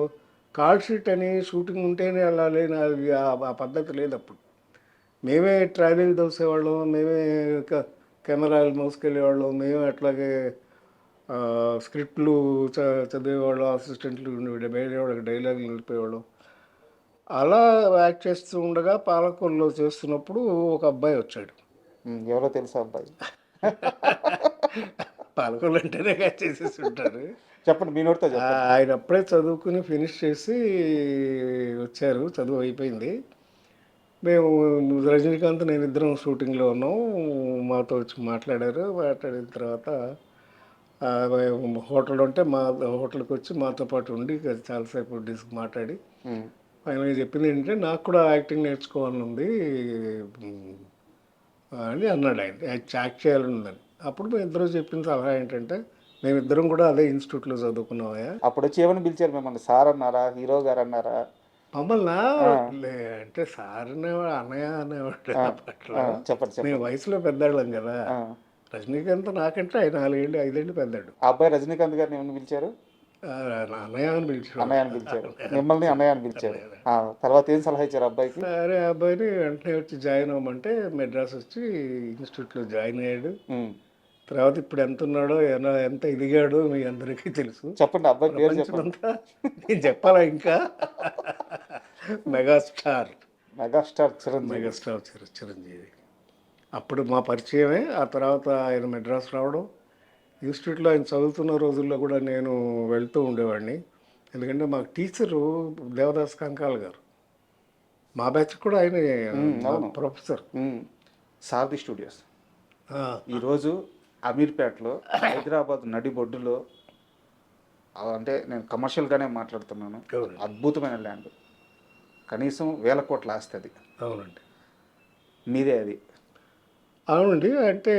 కాల్ షీట్ అని షూటింగ్ ఉంటేనే వెళ్ళాలి, ఆ పద్ధతి లేదు అప్పుడు. మేమే ట్రావెలింగ్ దోసేవాళ్ళం, మేమే కెమెరాలు మోసుకెళ్ళేవాళ్ళం, మేమే అట్లాగే స్క్రిప్ట్లు చదివేవాళ్ళం, అసిస్టెంట్లు ఉండేవాళ్ళకి డైలాగులు నిలిపేవాళ్ళం. అలా యాక్ట్ చేస్తూ ఉండగా పాలకొల్లో చేస్తున్నప్పుడు ఒక అబ్బాయి వచ్చాడు. ఎవరో తెలుసా అబ్బాయి? పాలకొల్లు అంటేనే చేసేసి ఉంటారు. చెప్పండి, మీ నోటితో చెప్పండి. ఆయన అప్పుడే చదువుకుని ఫినిష్ చేసి వచ్చారు, చదువు అయిపోయింది. మేము రజనీకాంత్ నేను ఇద్దరం షూటింగ్లో ఉన్నాం. మాతో వచ్చి మాట్లాడారు. మాట్లాడిన తర్వాత హోటల్ ఉంటే మా హోటల్కి వచ్చి మాతో పాటు ఉండి చాలాసేపు మాట్లాడి ఫైనల్గా చెప్పింది ఏంటంటే, నాకు కూడా యాక్టింగ్ నేర్చుకోవాలని ఉంది అని అన్నాడు. ఆయన యాక్ట్ చేయాలని ఉందని. అప్పుడు మేము ఇద్దరు చెప్పిన సలహా ఏంటంటే, మేమిద్దరం కూడా అదే ఇన్స్టిట్యూట్లో చదువుకున్నామయ్యా. అప్పుడు వచ్చి ఏమని పిలిచారు మిమ్మల్ని? సార్ అన్నారా, హీరో గారు అన్నారా? మమ్మల్ని అంటే సార్ అనేవాడు, అన్నయ్య అనేవాడు అట్లా. చెప్పండి. మేము వయసులో పెద్దాళ్ళం కదా. రజనీకాంత్ నాకంటే 4 5 పెద్దాడు. ఆ అబ్బాయి రజనీకాంత్ గారిని ఏమని పిలిచారు? అన్నయ్య అని పిలిచాడు. అన్నయ్య అని పిలిచారు. మిమ్మల్ని అన్నయ్య అని పిలిచారు. తర్వాత ఏం సలహా ఇచ్చారు అబ్బాయికి? సరే, అబ్బాయిని వెంటనే వచ్చి జాయిన్ అవ్వమంటే మెడ్రాస్ వచ్చి ఇన్స్టిట్యూట్లో జాయిన్ అయ్యాడు. తర్వాత ఇప్పుడు ఎంత ఉన్నాడో ఎంత ఎదిగాడో మీ అందరికీ తెలుసు. చెప్పండి, అబ్బాయి పేరు చెప్పండి. నేను చెప్పాలా ఇంకా? మెగాస్టార్ చిరంజీవి. అప్పుడు మా పరిచయమే. ఆ తర్వాత ఆయన మెడ్రాస్ రావడం, ఇన్స్టిట్యూట్లో ఆయన చదువుతున్న రోజుల్లో కూడా నేను వెళ్తూ ఉండేవాడిని. ఎందుకంటే మాకు టీచరు దేవదాస్ కంకాల్ గారు, మా బ్యాచ్ కూడా ఆయన ప్రొఫెసర్. సారథి స్టూడియోస్ ఈరోజు అమీర్పేటలో, హైదరాబాద్ నడిబొడ్డులో, అంటే నేను కమర్షియల్గానే మాట్లాడుతున్నాను, అద్భుతమైన ల్యాండ్. కనీసం 1000 కోట్ల ఆస్తి అది. అవునండి, మీదే అది. అవునండి. అంటే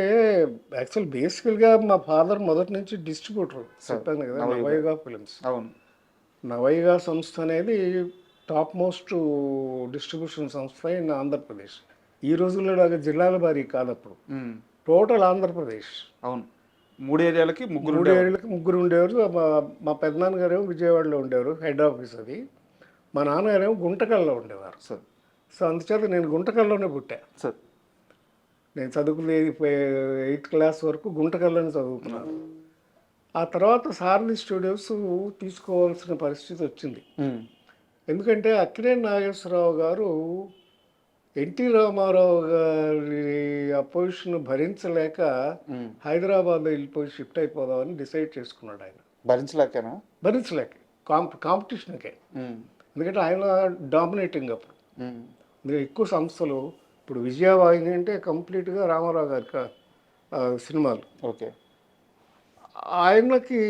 యాక్చువల్ బేసికల్గా మా ఫాదర్ మొదటి నుంచి డిస్ట్రిబ్యూటర్, చెప్పాను కదా, నవయుగ ఫిలిమ్స్. అవును. నవయుగ సంస్థ అనేది టాప్ మోస్ట్ డిస్ట్రిబ్యూషన్ సంస్థ ఇన్ ఆంధ్రప్రదేశ్. ఈ రోజుల్లో లాగా జిల్లాల వారీ కాదు, అప్పుడు టోటల్ ఆంధ్రప్రదేశ్. అవును, 3 ఏరియాలకి ముగ్గురు ఉండేవారు. మా పెద్దనాన్నగారేమో విజయవాడలో ఉండేవారు, హెడ్ ఆఫీస్ అది. మా నాన్నగారేమో గుంటకల్లో ఉండేవారు. సో అందుచేత నేను గుంటకల్లోనే పుట్టా. నేను చదువుకునే 8th క్లాస్ వరకు గుంటకల్లోనే చదువుకున్నాను. ఆ తర్వాత సారథి స్టూడియోస్ తీసుకోవాల్సిన పరిస్థితి వచ్చింది. ఎందుకంటే అక్కినేని నాగేశ్వరరావు గారు ఎన్టీ రామారావు గారి అపోజిషన్ భరించలేక హైదరాబాద్ వెళ్ళిపోయి షిఫ్ట్ అయిపోదామని డిసైడ్ చేసుకున్నాడు. ఆయన భరించలేక కాంపిటీషన్కే. ఎందుకంటే ఆయన డామినేటింగ్ అప్పుడు. ఎక్కువ సంస్థలు, ఇప్పుడు విజయవాహిని అంటే కంప్లీట్గా రామారావు గారి సినిమాలు. ఓకే. ఆయనకి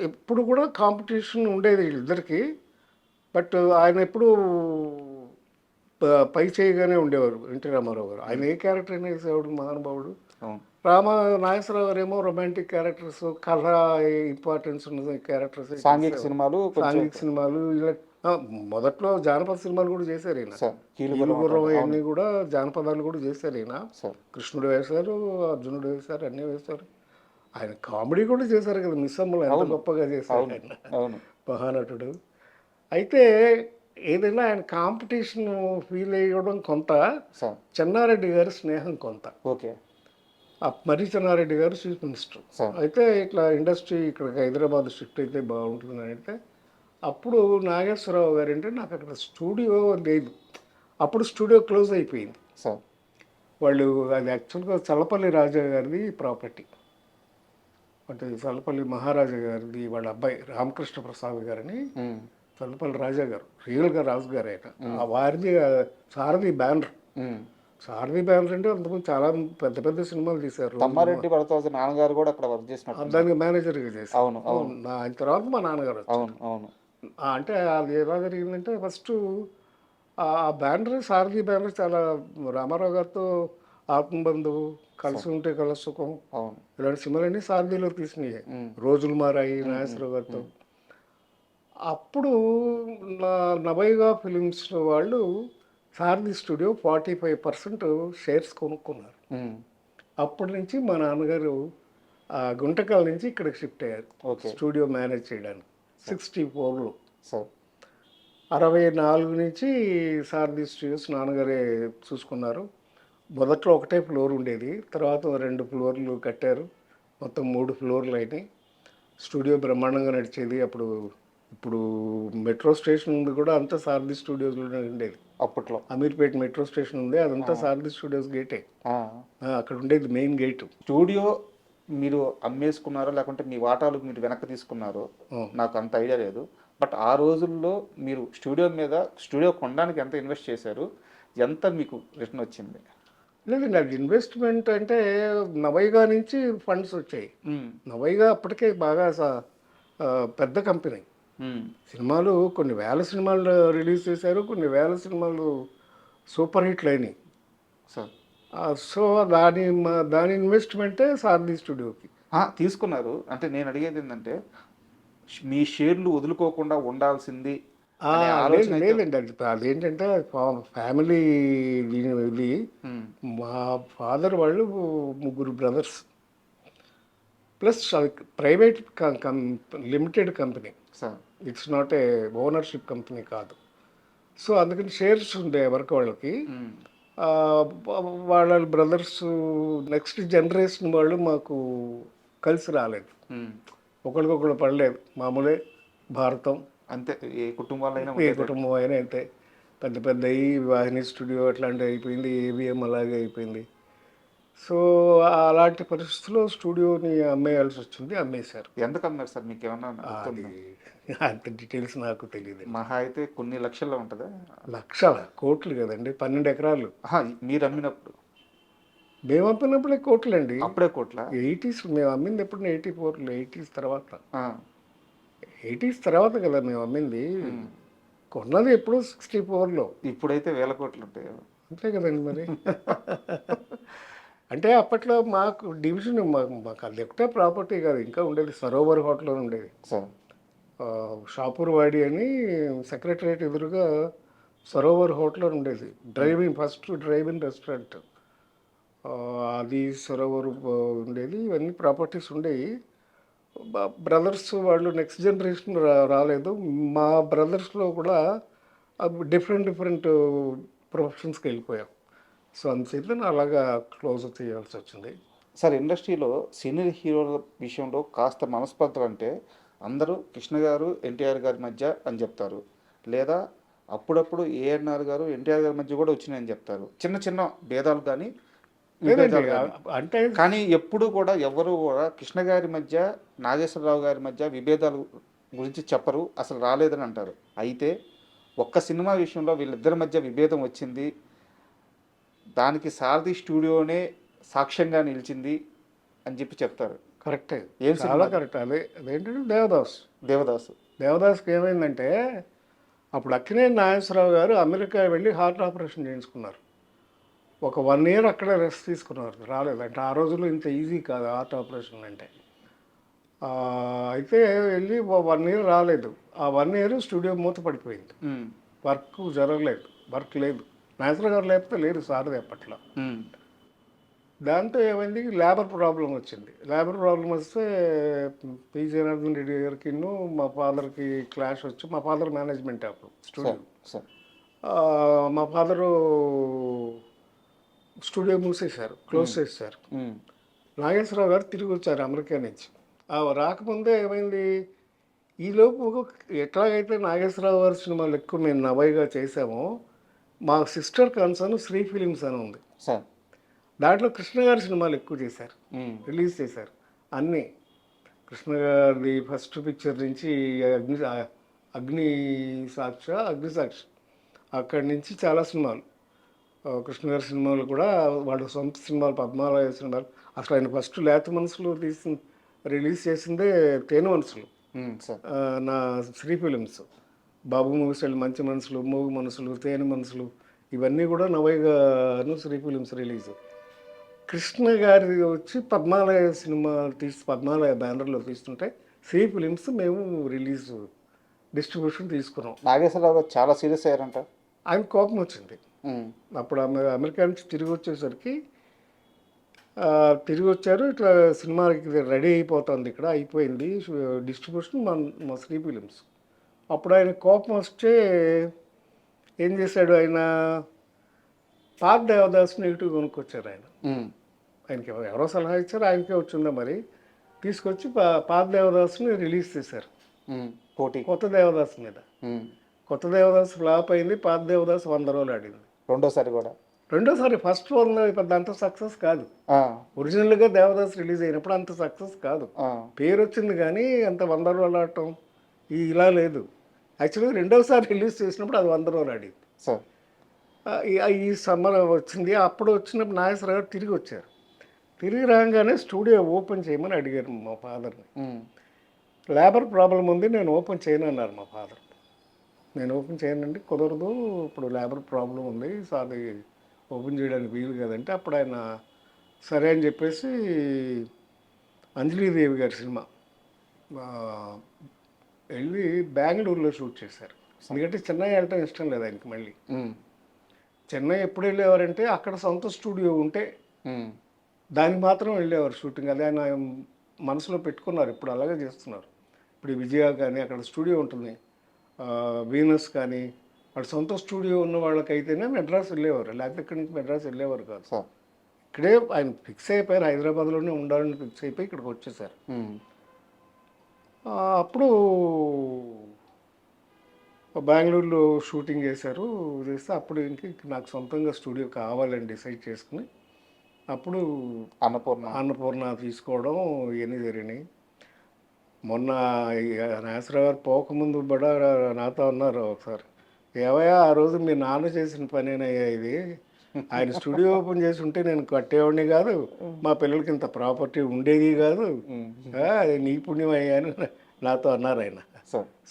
ఎప్పుడు కూడా కాంపిటీషన్ ఉండేది వీళ్ళిద్దరికి. బట్ ఆయన ఎప్పుడు పై చేయగానే ఉండేవారు ఎన్టీ రామారావు గారు. ఆయన ఏ క్యారెక్టర్ అయినా వేసేవాడు, మహానుభావుడు. నాగేశ్వరరావు గారు ఏమో రొమాంటిక్ క్యారెక్టర్స్, కథ ఇంపార్టెన్స్ ఉన్న క్యారెక్టర్స్, సాంఘిక సినిమాలు ఇలా. మొదట్లో జానపద సినిమాలు కూడా చేశారు ఈయన. కీలుగుర్రం అవన్నీ కూడా జానపదాలు కూడా చేశారు ఈయన. కృష్ణుడు వేశారు, అర్జునుడు వేశారు, అన్నీ వేశారు. ఆయన కామెడీ కూడా చేశారు కదా, మిస్సమ్మలు ఎంత గొప్పగా చేశారు ఆయన, మహానటుడు. అయితే ఏదైనా ఆయన కాంపిటీషన్ ఫీల్ అయ్యడం కొంత, చెన్నారెడ్డి గారి స్నేహం కొంత. ఓకే. మర్రి చెన్నారెడ్డి గారు చీఫ్ మినిస్టర్. అయితే ఇట్లా ఇండస్ట్రీ ఇక్కడికి హైదరాబాద్ షిఫ్ట్ అయితే బాగుంటుందని అంటే, అప్పుడు నాగేశ్వరరావు గారు అంటే, నాకు అక్కడ స్టూడియో లేదు. అప్పుడు స్టూడియో క్లోజ్ అయిపోయింది. వాళ్ళు అది యాక్చువల్గా చల్లపల్లి రాజా గారిది ప్రాపర్టీ. అంటే చల్లపల్లి మహారాజా గారిది వాళ్ళ అబ్బాయి రామకృష్ణ ప్రసాద్ గారని, చల్లపల్లి రాజా గారు రియల్గా రాజు గారు ఆయన. ఆ వారిది సారథి బ్యానర్. సారథి బ్యానర్ అంటే అంతకుముందు చాలా పెద్ద పెద్ద సినిమాలు తీశారు. తమ్మారెడ్డి భరద్వాజ నాన్నగారు కూడా అక్కడ వర్క్ చేసినట్టు, దానికి మేనేజర్గా చేశారు. అవును. ఆయన తర్వాత మా నాన్నగారు. అవును. అంటే అది ఎలా జరిగిందంటే, ఫస్ట్ ఆ బ్యానర్, సారథి బ్యానర్ చాలా రామారావు గారితో ఆత్మబంధువు, కలిసి ఉంటే కల సుఖం, ఇలాంటి సినిమాలన్నీ సారథిలో తీసినాయి. రోజులు మారాయి నాగేశ్వరరావు గారితో. అప్పుడు నవయుగ ఫిలిమ్స్ వాళ్ళు సారథి స్టూడియో 45% షేర్స్ కొనుక్కున్నారు. అప్పటి నుంచి మా నాన్నగారు గుంటకల్ నుంచి ఇక్కడికి షిఫ్ట్ అయ్యారు స్టూడియో మేనేజ్ చేయడానికి. 64లో 64 నుంచి సారథి స్టూడియోస్ నాన్నగారే చూసుకున్నారు. మొదట్లో ఒకటే ఫ్లోర్ ఉండేది, తర్వాత 2 ఫ్లోర్లు కట్టారు, మొత్తం 3 ఫ్లోర్లు అయినాయి. స్టూడియో బ్రహ్మాండంగా నడిచేది. ఇప్పుడు మెట్రో స్టేషన్ ఉంది కూడా అంతా సారథి స్టూడియోస్లోనే ఉండేది. అప్పట్లో అమీర్పేట మెట్రో స్టేషన్ ఉంది, అదంతా సారథి స్టూడియోస్ గేటే. అక్కడ ఉండేది మెయిన్ గేటు. స్టూడియో మీరు అమ్మేసుకున్నారో లేకుంటే మీ వాటాలు మీరు వెనక్కి తీసుకున్నారో నాకు అంత ఐడియా లేదు. బట్ ఆ రోజుల్లో మీరు స్టూడియో కొనడానికి ఎంత ఇన్వెస్ట్ చేశారు, ఎంత మీకు రిటర్న్ వచ్చింది? లేదండి, అది ఇన్వెస్ట్మెంట్ అంటే నవైగా నుంచి ఫండ్స్ వచ్చాయి. నవైగా అప్పటికే బాగా పెద్ద కంపెనీ. సినిమాలు కొన్ని వేల సినిమాలు రిలీజ్ చేశారు, కొన్ని వేల సినిమాలు సూపర్ హిట్లు అయినాయి. సార్ సో దాని ఇన్వెస్ట్మెంటే సారథి స్టూడియోకి. తీసుకున్నారు అంటే నేను అడిగేది ఏంటంటే మీ షేర్లు వదులుకోకుండా ఉండాల్సింది అనే ఆలోచన అయితే- లేదండి, అదేంటంటే ఫ్యామిలీ ఇది. మా ఫాదర్ వాళ్ళు 3 brothers, plus private limited company. Sir it's not a ownership company కాదు. సో అందుకని షేర్స్ ఉండే ఎవరికి వాళ్ళకి. వాళ్ళ బ్రదర్స్ నెక్స్ట్ జనరేషన్ వాళ్ళు మాకు కలిసి రాలేదు, ఒకరికొకరు పడలేదు. మామూలే, భారతం అంతే, ఏ కుటుంబాలైనా ఏ కుటుంబం అయినా అంతే. పెద్ద పెద్ద వాహిని స్టూడియో అట్లాంటివి అయిపోయింది, ఏవిఎం అలాగే అయిపోయింది. సో అలాంటి పరిస్థితుల్లో స్టూడియోని అమ్మేయాల్సి వచ్చింది, అమ్మేశారు. ఎందుకు అమ్మారు సార్? మీకు ఏమన్నా అది అంత డీటెయిల్స్ నాకు తెలియదు. మహా అయితే కొన్ని లక్షల్లో ఉంటుందా? లక్షల కోట్లు కదండి, 12 ఎకరాలు. మీరు అమ్మినప్పుడు? మేము అమ్మినప్పుడే కోట్లండి. అప్పుడే కోట్ల? 80s మేము అమ్మింది ఎప్పుడు? 84లో, 80s తర్వాత. 80s తర్వాత కదా మేము అమ్మింది. కొన్నది ఎప్పుడు 64లో. ఇప్పుడైతే వేల కోట్లు ఉంటాయి. అంతే కదండి మరి. అంటే అప్పట్లో మాకు డివిజన్, మాకు అది ఒకటే ప్రాపర్టీ కాదు, ఇంకా ఉండేది సరోవర్ హోటల్ ఉండేది. షాపూర్ వాడి అని సెక్రటరియట్ ఎదురుగా సరోవర్ హోటల్ ఉండేది. ఫస్ట్ డ్రైవింగ్ రెస్టారెంట్ అది సరోవర్ ఉండేది. ఇవన్నీ ప్రాపర్టీస్ ఉండేవి. బ్రదర్స్ వాళ్ళు నెక్స్ట్ జనరేషన్ రాలేదు. మా బ్రదర్స్లో కూడా డిఫరెంట్ ప్రొఫెషన్స్కి వెళ్ళిపోయాం. సో అందుచేత అలాగా క్లోజ్ చేయాల్సి వచ్చింది. సార్, ఇండస్ట్రీలో సీనియర్ హీరోల విషయంలో కాస్త మనస్పర్ధలు అంటే అందరూ కృష్ణ గారు ఎన్టీఆర్ గారి మధ్య అని చెప్తారు, లేదా అప్పుడప్పుడు ఏఎన్ఆర్ గారు ఎన్టీఆర్ గారి మధ్య కూడా వచ్చినాయని చెప్తారు. చిన్న చిన్న భేదాలు కానీ అంటే కానీ ఎప్పుడు కూడా ఎవరు కూడా కృష్ణ గారి మధ్య నాగేశ్వరరావు గారి మధ్య విభేదాలు గురించి చెప్పరు, అసలు రాలేదని అంటారు. అయితే ఒక్క సినిమా విషయంలో వీళ్ళిద్దరి మధ్య విభేదం వచ్చింది, దానికి సారథి స్టూడియోనే సాక్ష్యంగా నిలిచింది అని చెప్పి చెప్తారు. కరెక్టే, ఏం చాలా కరెక్ట్. అదేంటంటే దేవదాస్కి ఏమైందంటే అప్పుడు అక్కినేని నాగేశ్వరరావు గారు అమెరికా వెళ్ళి హార్ట్ ఆపరేషన్ చేయించుకున్నారు. ఒక 1 year అక్కడే రెస్ట్ తీసుకున్నారు, రాలేదు. అంటే ఆ రోజుల్లో ఇంత ఈజీ కాదు హార్ట్ ఆపరేషన్ అంటే. అయితే వెళ్ళి 1 year రాలేదు. ఆ 1 year స్టూడియో మూత పడిపోయింది, వర్క్ జరగలేదు, వర్క్ లేదు. నాగేశ్వరరావు గారు లేకపోతే లేదు సారథి అప్పట్లో. దాంతో ఏమైంది, లేబర్ ప్రాబ్లం వచ్చింది. లేబర్ ప్రాబ్లం వస్తే పి జనార్దన్ రెడ్డి గారికి మా ఫాదర్కి క్లాష్ వచ్చి, మా ఫాదర్ మేనేజ్మెంట్ అప్పుడు స్టూడియో. మా ఫాదరు స్టూడియో మూసేశారు, క్లోజ్ చేశారు. నాగేశ్వరరావు గారు తిరిగి వచ్చారు అమెరికా నుంచి. రాకముందే ఏమైంది, ఈలోపు ఎట్లాగైతే నాగేశ్వరరావు గారి సినిమాలు ఎక్కువ మేము నవైగా చేసామో, మా సిస్టర్ కన్సర్న్ శ్రీ ఫిలిమ్స్ అని ఉంది. దాంట్లో కృష్ణ గారి సినిమాలు ఎక్కువ చేశారు, రిలీజ్ చేశారు అన్నీ. కృష్ణ గారి ఫస్ట్ పిక్చర్ నుంచి అగ్ని సాక్షి అక్కడి నుంచి చాలా సినిమాలు, కృష్ణ గారి సినిమాలు కూడా వాళ్ళ సొంత సినిమాలు, పద్మాలయ సినిమాలు. అసలు ఆయన ఫస్ట్ లేత మనసులు రిలీజ్ చేసిందే తేనె మనసులు, నా శ్రీ ఫిలిమ్స్. బాబు మూవీస్ మంచి మనసులు, మూగు మనసులు, తేనె మనసులు, ఇవన్నీ కూడా నవైగాను శ్రీ ఫిలిమ్స్ రిలీజ్. కృష్ణ గారి వచ్చి పద్మాలయ సినిమా పద్మాలయ బ్యానర్లో తీస్తుంటే శ్రీ ఫిలిమ్స్ మేము రిలీజ్ డిస్ట్రిబ్యూషన్ తీసుకున్నాం. నాగేశ్వరరావు గారు చాలా సీరియస్ అయ్యారంట. ఆయన కోపం వచ్చింది. అప్పుడు అమెరికా నుంచి తిరిగి వచ్చేసరికి తిరిగి వచ్చారు, ఇట్లా సినిమాకి రెడీ అయిపోతుంది, ఇక్కడ అయిపోయింది డిస్ట్రిబ్యూషన్ మా శ్రీ ఫిలిమ్స్. అప్పుడు ఆయన కోపం వస్తే ఏం చేశాడు, ఆయన పాత దేవదాస్ నెగిటివ్ కొనుక్కొచ్చారు. ఆయనకి ఎవరో సలహా ఇచ్చారు, ఆయనకే వచ్చిందా మరి, తీసుకొచ్చి పాత దేవదాస్ని రిలీజ్ చేశారు కొత్త దేవదాస్ మీద. కొత్త దేవదాస్ ఫ్లాప్ అయింది, పాత దేవదాస్ 100 రోజులు ఆడింది. రెండోసారి కూడా రెండోసారి ఫస్ట్ వన్ పెద్ద అంత సక్సెస్ కాదు. ఆ, ఒరిజినల్గా దేవదాస్ రిలీజ్ అయినప్పుడు అంత సక్సెస్ కాదు. ఆ, పేరు వచ్చింది కానీ అంత 100 రోజులు ఆడటం ఇలా లేదు. యాక్చువల్గా రెండోసారి రిలీజ్ చేసినప్పుడు అది 100 రోజులు ఆడింది. సార్ ఈ సమ్మర్ వచ్చింది. అప్పుడు వచ్చినప్పుడు నాగేశ్వర గారు తిరిగి వచ్చారు. తిరిగి రాగానే స్టూడియో ఓపెన్ చేయమని అడిగారు మా ఫాదర్ని. లేబర్ ప్రాబ్లం ఉంది, నేను ఓపెన్ చేయను అన్నారు మా ఫాదర్. నేను ఓపెన్ చేయనండి, కుదరదు, ఇప్పుడు లేబర్ ప్రాబ్లం ఉంది, సో అది ఓపెన్ చేయడానికి వీలు కదంటే అప్పుడు ఆయన సరే అని చెప్పేసి అంజలీదేవి గారి సినిమా వెళ్ళి బెంగళూరులో షూట్ చేశారు. ఎందుకంటే చెన్నై వెళ్ళటం ఇష్టం లేదు ఆయనకి. మళ్ళీ చెన్నై ఎప్పుడు వెళ్ళేవారంటే అక్కడ సొంత స్టూడియో ఉంటే దానికి మాత్రం వెళ్ళేవారు షూటింగ్. అది ఆయన మనసులో పెట్టుకున్నారు, ఇప్పుడు అలాగే చేస్తున్నారు. ఇప్పుడు విజయ కానీ అక్కడ స్టూడియో ఉంటుంది, వీనస్ కానీ వాళ్ళ సొంత స్టూడియో ఉన్న వాళ్ళకైతేనే మెడ్రాస్ వెళ్ళేవారు, లేకపోతే ఇక్కడి నుంచి మెడ్రాస్ వెళ్ళేవారు కాదు. ఇక్కడే ఆయన ఫిక్స్ అయిపోయారు, హైదరాబాద్లోనే ఉండాలని ఫిక్స్ అయిపోయి ఇక్కడికి వచ్చేసారు. అప్పుడు బెంగళూరులో షూటింగ్ చేశారు. చేస్తే అప్పుడు ఇంక నాకు సొంతంగా స్టూడియో కావాలని డిసైడ్ చేసుకుని అప్పుడు అన్నపూర్ణ తీసుకోవడం ఇవన్నీ జరిగినాయి. మొన్న నాగేశ్వరరావు గారు పోకముందు కూడా నాతో అన్నారు ఒకసారి, ఏవయ్యా ఆ రోజు మీ నాన్న చేసిన పనేనయ్యా ఇది, ఆయన స్టూడియో ఓపెన్ చేసి ఉంటే నేను కట్టేవాడిని కాదు, మా పిల్లలకి ఇంత ప్రాపర్టీ ఉండేది కాదు, అది నీ పుణ్యం అయ్యా అని నాతో అన్నారు ఆయన.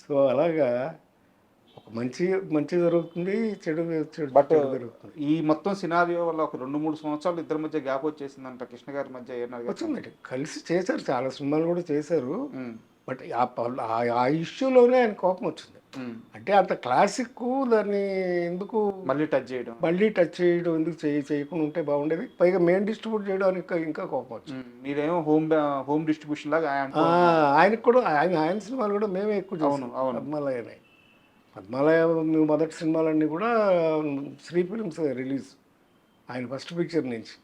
సో అలాగా మంచి జరుగుతుంది, చెడు జరుగుతుంది. ఈ మొత్తం సినారియో వల్ల ఒక 2-3 సంవత్సరాలు ఇద్దరి మధ్య గ్యాప్ వచ్చేసిందంట కృష్ణ గారి మధ్య. వచ్చిందండి, కలిసి చేశారు, చాలా సినిమాలు కూడా చేశారు. బట్ ఆ ఇష్యూలోనే ఆయన కోపం వచ్చింది. అంటే అంత క్లాసిక్ దాన్ని ఎందుకు మళ్ళీ టచ్ చేయడం ఎందుకు చేయకుండా ఉంటే బాగుండేది. పైగా మెయిన్ డిస్ట్రిబ్యూట్ చేయడానికి ఇంకా కోపం వచ్చింది. మీరేమో హోమ్ డిస్ట్రిబ్యూషన్ లాగా ఆయనకు కూడా ఆయన సినిమాలు కూడా మేమే ఎక్కువ చేసాం. పద్మాలయ మొదటి సినిమాలన్నీ కూడా శ్రీ ఫిలిమ్స్ రిలీజ్, ఆయన ఫస్ట్ పిక్చర్ నుంచి.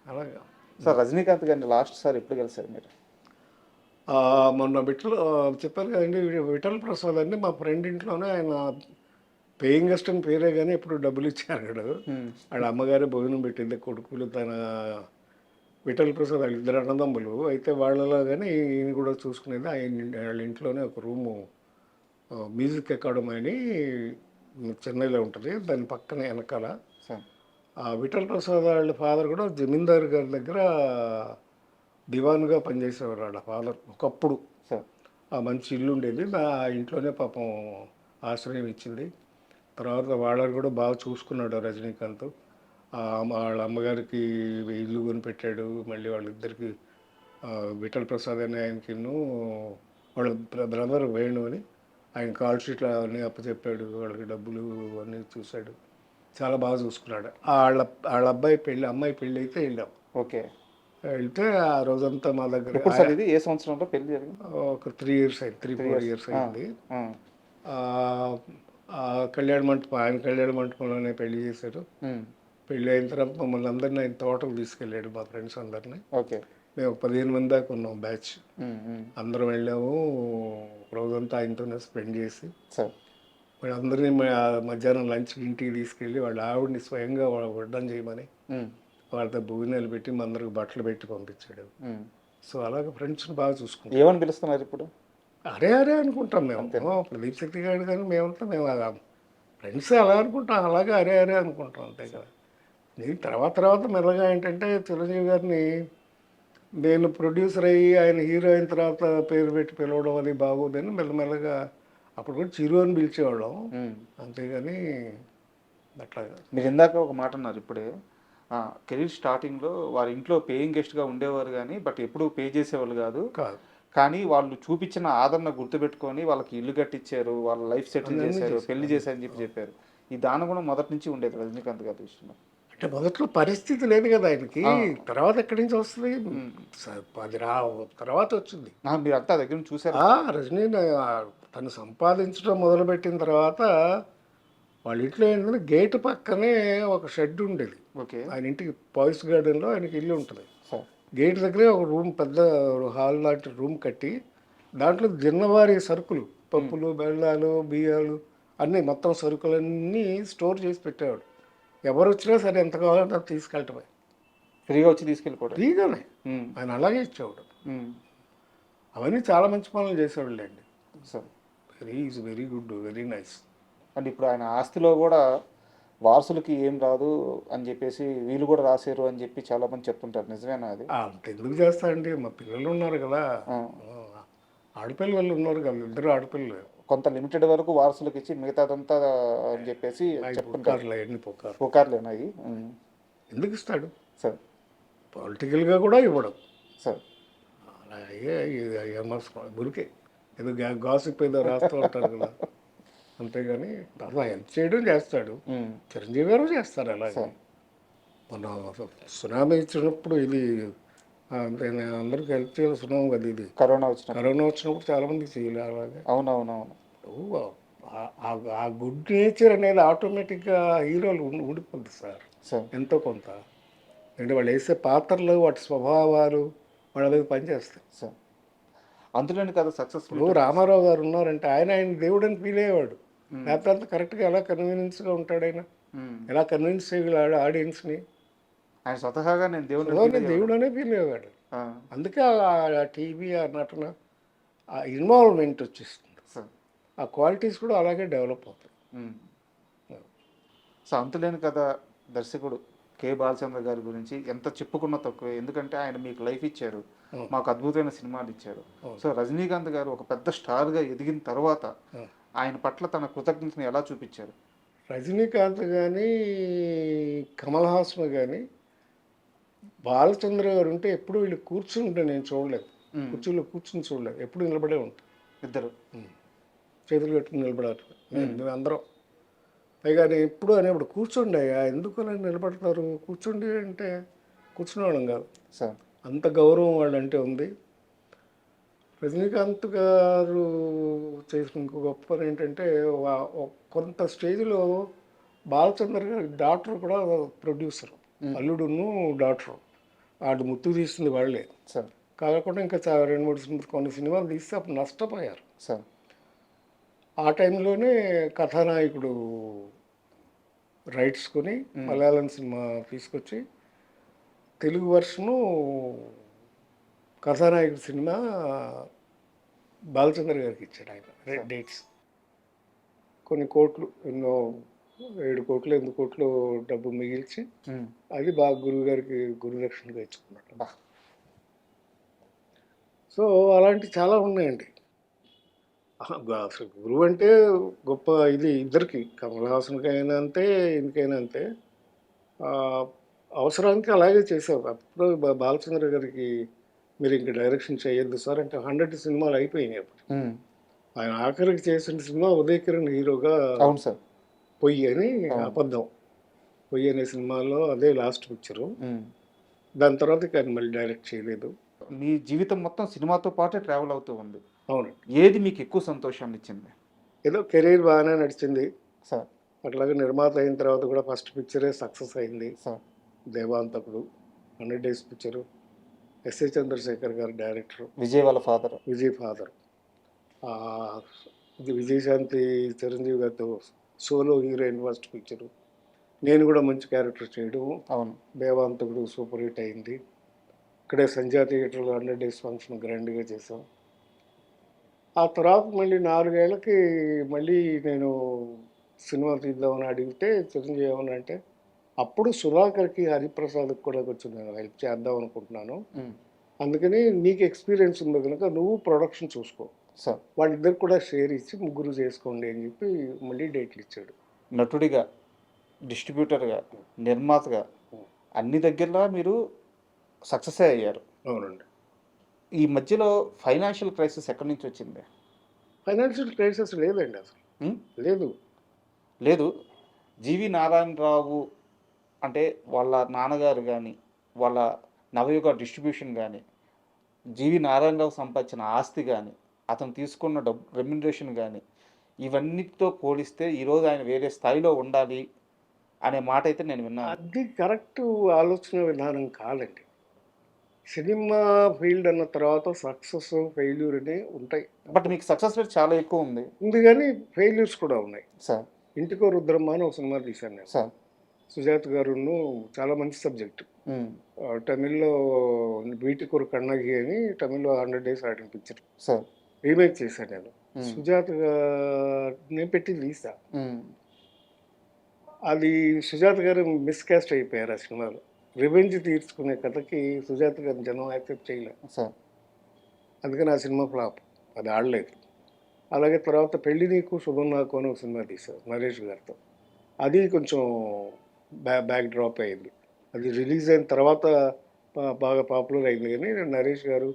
అలాగా సార్ రజనీకాంత్ గారిని లాస్ట్ సార్ ఎప్పుడు కలిసారు మీరు? మొన్న చెప్పారు కదండి, విఠల్ ప్రసాద్ అండి మా ఫ్రెండ్ ఇంట్లోనే ఆయన పేయింగ్ గెస్ట్ అని పేరే కానీ ఎప్పుడు డబ్బులు ఇచ్చారు. వాళ్ళ అమ్మగారే భోజనం పెట్టింది, కొడుకులు తన విఠల్ ప్రసాద్ వాళ్ళ 2 అన్నదమ్ములు. అయితే వాళ్ళలో కానీ ఈయన కూడా చూసుకునేది. వాళ్ళ ఇంట్లోనే ఒక రూము మ్యూజిక్ అకాడమీ అని చెన్నైలో ఉంటుంది, దాని పక్కన వెనకాల. విఠల్ ప్రసాద్ వాళ్ళ ఫాదర్ కూడా జమీందార్ గారి దగ్గర దివాన్గా పనిచేసేవారు వాళ్ళ ఫాదర్ ఒకప్పుడు. ఆ మంచి ఇల్లు ఉండేది, ఆ ఇంట్లోనే పాపం ఆశ్రయం ఇచ్చింది. తర్వాత వాళ్ళని కూడా బాగా చూసుకున్నాడు రజనీకాంత్. వాళ్ళ అమ్మగారికి ఇల్లు కొనిపెట్టాడు. మళ్ళీ వాళ్ళిద్దరికి విఠల్ ప్రసాద్ అని ఆయనకి వాళ్ళ బ్రదర్ వేణు అని ఆయన కాల్ షీట్లు అవన్నీ అప్పచెప్పాడు, వాళ్ళకి డబ్బులు అన్నీ చూశాడు, చాలా బాగా చూసుకున్నాడు. వాళ్ళ అమ్మాయి పెళ్ళి అయితే వెళ్ళాం. ఓకే, వెళ్తే ఆ రోజంతా మా దగ్గర. ఇది ఏ సంవత్సరంలో పెళ్లి జరిగింది? ఒక 3 years అయింది, 3-4 years అయింది. కళ్యాణ మంటపంలోనే పెళ్లి చేశారు. పెళ్ళి అయిన తర్వాత మమ్మల్ని అందరినీ ఆయన తోటకు తీసుకెళ్ళాడు, మా ఫ్రెండ్స్ అందరినీ. ఓకే, మేము 15 మంది దాకా ఉన్నాం బ్యాచ్. అందరం వెళ్ళాము, రోజంతా ఆయనతోనే స్పెండ్ చేసి వాళ్ళందరినీ మధ్యాహ్నం లంచ్ ఇంటికి తీసుకెళ్ళి వాళ్ళ ఆవిడని స్వయంగా వడ్డం చేయమని వాళ్ళతో భోజనాలు పెట్టి మా అందరికి బట్టలు పెట్టి పంపించాడు. సో అలాగే ఫ్రెండ్స్ని బాగా చూసుకుంటాం. ఏమని పిలుస్తున్నారు ఇప్పుడు? అరే అనుకుంటాం మేము. ప్రదీప్ శక్తి గారు కానీ మేము ఫ్రెండ్స్ అలా అనుకుంటాం, అలాగే అరే అనుకుంటాం, అంతే కదా. నేను తర్వాత మెల్లగా ఏంటంటే చిరంజీవి గారిని నేను ప్రొడ్యూసర్ అయ్యి ఆయన హీరో అయిన తర్వాత పేరు పెట్టి పిలవడం అది బాగోదని మెల్లమెల్లగా అప్పుడు కూడా చిరు అని పిలిచేవాళ్ళం, అంతేగాని అట్లాగా. మీరు ఇందాక ఒక మాట అన్నారు ఇప్పుడే, కెరీర్ స్టార్టింగ్లో వారి ఇంట్లో పేయింగ్ గెస్ట్గా ఉండేవారు కానీ బట్ ఎప్పుడు పే చేసేవాళ్ళు కాదు, కానీ వాళ్ళు చూపించిన ఆదరణ గుర్తుపెట్టుకొని వాళ్ళకి ఇల్లు కట్టించారు, వాళ్ళ లైఫ్ సెటిల్ చేశారు, పెళ్లి చేశారని చెప్పారు. ఈ దాని కూడా మొదటి నుంచి ఉండేది రజనీకాంత్ గారి విషయంలో. అంటే మొదట్లో పరిస్థితి లేదు కదా ఆయనకి, తర్వాత ఎక్కడి నుంచి వస్తుంది, అది తర్వాత వచ్చింది. మీరు అంతా దగ్గర నుంచి చూసారు. రజనీ తను సంపాదించడం మొదలుపెట్టిన తర్వాత వాళ్ళ ఇంట్లో ఏంటంటే గేటు పక్కనే ఒక షెడ్ ఉండేది. ఓకే, ఆయన ఇంటికి పాయిస్ గార్డెన్లో ఆయనకి ఇల్లు ఉంటుంది. గేట్ దగ్గరే ఒక రూమ్, పెద్ద హాల్ లాంటి రూమ్ కట్టి దాంట్లో జిన్నవారి సరుకులు పప్పులు బెల్లాలు బియ్యాలు అన్నీ మొత్తం సరుకులన్నీ స్టోర్ చేసి పెట్టేవాడు. ఎవరు వచ్చినా సరే ఎంత కావాలంటే అంత తీసుకెళ్ళటమే, ఫ్రీగా వచ్చి తీసుకెళ్ళిపోవడం. ఫ్రీగానే. ఉమ్, ఆయన అలాగే ఇచ్చేవాడు. ఉమ్, అవన్నీ చాలా మంచి పనులు చేసేవాళ్ళండి. Sir. Is very good, very nice. అంటే ఇప్పుడు ఆయన ఆస్తిలో కూడా వారసులకి ఏం రాదు అని చెప్పేసి వీళ్ళు కూడా రాశారు అని చెప్పి చాలా మంది చెప్తుంటారు. నిజమేనా అది? అంత ఎందుకు చేస్తాడండి, మా పిల్లలు ఉన్నారు కదా, ఆ, ఆడపిల్లలు ఉన్నారు కదా, ఇద్దరు ఆడపిల్లలు. కొంత లిమిటెడ్ వరకు వారసులకు ఇచ్చి మిగతాదంతా అని చెప్పేసి చెప్తుంటారు. పుకార్లు అవన్నీ పుకారు. పుకార్లేనాయి. ఎందుకు ఇస్తాడు? సార్. పొలిటికల్గా కూడా ఇవ్వడం. సార్. అలాగే ఏమవసరం గురికే ఏదో గాసిప్ ఏదో రాస్తూ ఉంటారు కదా, అంతేగాని అసలు హెల్ప్ చేయడం చేస్తాడు. ఉమ్, చిరంజీవి గారు చేస్తారు అలాగే. మన సునామీ ఇచ్చినప్పుడు ఇది అందరికి హెల్ప్ చేయాలి. సునామీ కదా ఇది, కరోనా వచ్చిన. కరోనా వచ్చినప్పుడు చాలామందికి చేయలే అలాగే. అవునవునవును. ఆ గుడ్ నేచర్ అనేది ఆటోమేటిక్గా హీరోలు ఉండిపోద్ది సార్, సార్. ఎంతో కొంత. అంటే వాళ్ళు వేసే పాత్రలు, వాటి స్వభావాలు వాళ్ళ మీద పనిచేస్తాయి. సార్. అందులోని కదా సక్సెస్ఫుల్. ఇప్పుడు రామారావు గారు ఉన్నారంటే ఆయన దేవుడని ఫీల్ అయ్యేవాడు. లేకపోతే అంత కరెక్ట్గా ఎలా కన్వీనియన్స్గా ఉంటాడు ఆయన, ఎలా కన్విన్స్ చేయగలడు ఆడియన్స్ని. ఆయన స్వతహాగా నేను దేవుడు దేవుడు అనే ఫీల్ అయ్యేవాడు. అందుకే ఆ టీవీ ఆ నటన ఆ ఇన్వాల్వ్మెంట్ వచ్చేస్తుంది. సార్. ఆ క్వాలిటీస్ కూడా అలాగే డెవలప్ అవుతాయి. సో అంతులేని కథ దర్శకుడు కె బాలచంద్ర గారి గురించి ఎంత చెప్పుకున్నా తక్కువే. ఎందుకంటే ఆయన మీకు లైఫ్ ఇచ్చారు, మాకు అద్భుతమైన సినిమాలు ఇచ్చారు. సో రజనీకాంత్ గారు ఒక పెద్ద స్టార్గా ఎదిగిన తర్వాత ఆయన పట్ల తన కృతజ్ఞతను ఎలా చూపించారు? రజనీకాంత్ కానీ కమల్ హాసన్ కానీ బాలచంద్ర గారు ఉంటే ఎప్పుడు వీళ్ళు కూర్చుంటే నేను చూడలేదు, కుర్చీలో కూర్చుని చూడలేదు, ఎప్పుడు నిలబడే ఉంటాను. ఇద్దరు చేతులు కట్టుకుని నిలబడారు మేము అందరం. పైగా నేను ఎప్పుడు అనేప్పుడు కూర్చోండి అయ్యా, ఎందుకు అలా నిలబడతారు, కూర్చోండి అంటే కూర్చునేవాళ్ళం కాదు. సార్. అంత గౌరవం వాళ్ళంటే ఉంది. రజనీకాంత్ గారు చేసిన ఇంకో గొప్ప పని ఏంటంటే కొంత స్టేజ్లో బాలచంద్ర గారి డాక్టర్ కూడా ప్రొడ్యూసర్, అల్లుడును డాక్టరు, వాడు ముత్తు తీసింది వాళ్ళే. సార్. కాకుండా ఇంకా 2-3 కొన్ని సినిమాలు తీస్తే అప్పుడు నష్టపోయారు. సార్. ఆ టైంలోనే కథానాయకుడు రైట్స్ కొని మలయాళం సినిమా తీసుకొచ్చి తెలుగు వర్షను కథానాయకుడు సినిమా బాలచంద్ర గారికి ఇచ్చాడు ఆయన. డేట్స్ కొన్ని కోట్లు, ఎన్నో 7 కోట్లు 8 కోట్లు డబ్బు మిగిల్చి అది బాగా గురువు గారికి గురుదక్షిణగా ఇచ్చుకున్నాడు. సో అలాంటి చాలా ఉన్నాయండి. అసలు గురువు అంటే గొప్ప ఇది ఇద్దరికి, కమల్ హాసన్కైనా అంతే, ఇంకైనా అంతే. అవసరానికి అలాగే చేసావు. అప్పుడు బాలచంద్ర గారికి మీరు ఇంక డైరెక్షన్ చేయొద్దు సార్ అంటే 100 సినిమాలు అయిపోయినాయి అప్పుడు. ఆయన ఆఖరికి చేసిన సినిమా ఉదయ్ కిరణ్ హీరోగా అవును సార్, పొయ్యి అని, అబద్ధం పొయ్యి అనే సినిమాలో అదే లాస్ట్ పిక్చరు. దాని తర్వాత ఇక ఆయన మళ్ళీ డైరెక్ట్ చేయలేదు. మీ జీవితం మొత్తం సినిమాతో పాటే ట్రావెల్ అవుతూ ఉంది. అవునండి. ఏది మీకు ఎక్కువ సంతోషాన్ని ఇచ్చింది? ఏదో కెరీర్ బాగానే నడిచింది సార్. అట్లాగే నిర్మాత అయిన తర్వాత కూడా ఫస్ట్ పిక్చరే సక్సెస్ అయింది. Sir. Devanthakudu 100 days picture, S A Chandrasekhar గారు డైరెక్టరు, విజయ్ వాళ్ళ ఫాదర్, విజయ్ ఫాదర్. ఇది విజయశాంతి చిరంజీవి గారితో సోలో హీరోయిన్ ఫస్ట్ పిక్చరు, నేను కూడా మంచి క్యారెక్టర్ చేయడం. అవును. దేవాంతకుడు సూపర్ హిట్ అయింది. ఇక్కడే సంధ్యా థియేటర్లో 100 డేస్ ఫంక్షన్ గ్రాండ్గా చేసాం. ఆ తర్వాత మళ్ళీ 4 ఏళ్ళకి మళ్ళీ నేను సినిమా తీద్దామని అడిగితే చిరంజీవి ఏమన్నా అంటే, అప్పుడు సుధాకర్కి హరిప్రసాద్కి కూడా కొంచెం నేను హెల్ప్ చేద్దాం అనుకుంటున్నాను, అందుకని నీకు ఎక్స్పీరియన్స్ ఉంది కనుక నువ్వు ప్రొడక్షన్ చూసుకో, సార్ వాళ్ళిద్దరు కూడా షేర్ ఇచ్చి ముగ్గురు చేసుకోండి అని చెప్పి మళ్ళీ డేట్లు ఇచ్చాడు. నటుడిగా, డిస్ట్రిబ్యూటర్గా, నిర్మాతగా అన్ని దగ్గరలో మీరు సక్సెస్ అయ్యారు. అవునండి. ఈ మధ్యలో ఫైనాన్షియల్ క్రైసిస్ ఎక్కడి నుంచి వచ్చింది? ఫైనాన్షియల్ క్రైసిస్ లేదండి, అసలు లేదు. లేదు. జీవి నారాయణరావు అంటే వాళ్ళ నాన్నగారు కానీ, వాళ్ళ నవయుగ డిస్ట్రిబ్యూషన్ కానీ, జీవి నారాయణరావు సంపాదించిన ఆస్తి కానీ, అతను తీసుకున్న రెమ్యునరేషన్ కానీ, ఇవన్నిటితో పోలిస్తే ఈరోజు ఆయన వేరే స్థాయిలో ఉండాలి అనే మాట అయితే నేను విన్నాను. అది కరెక్ట్ ఆలోచన విధానం కాదండి. సినిమా ఫీల్డ్ అన్న తర్వాత సక్సెస్ ఫెయిల్యూర్ అని ఉంటాయి. బట్ మీకు సక్సెస్ రేట్ చాలా ఎక్కువ ఉంది ఉంది కానీ ఫెయిల్యూర్స్ కూడా ఉన్నాయి. సార్. ఇంటికో రుద్రమ్మ అని ఒక సినిమా తీశాను నేను. సార్. సుజాత్ గారును చాలా మంచి సబ్జెక్ట్. తమిళ్లో వీటికొరు కన్నగి అని తమిళ్లో 100 days ఆడిన పిక్చర్ సార్ రీమేక్ చేశాను నేను. సుజాత్ గారిని పెట్టి తీసా. అది సుజాత్ గారు మిస్కాస్ట్ అయిపోయారు ఆ సినిమాలో. రివెంజ్ తీర్చుకునే కథకి సుజాత్ గారిని జనం యాక్సెప్ట్ చేయలేదు. సార్. అందుకని ఆ సినిమా ఫ్లాప్, అది ఆడలేదు. అలాగే తర్వాత పెళ్లి నీకు శుభం నాకు అని ఒక సినిమా తీశారు నరేష్ గారితో. అది కొంచెం బ్యాక్ డ్రాప్ అయింది. అది రిలీజ్ అయిన తర్వాత బాగా పాపులర్ అయింది. కానీ నరేష్ గారు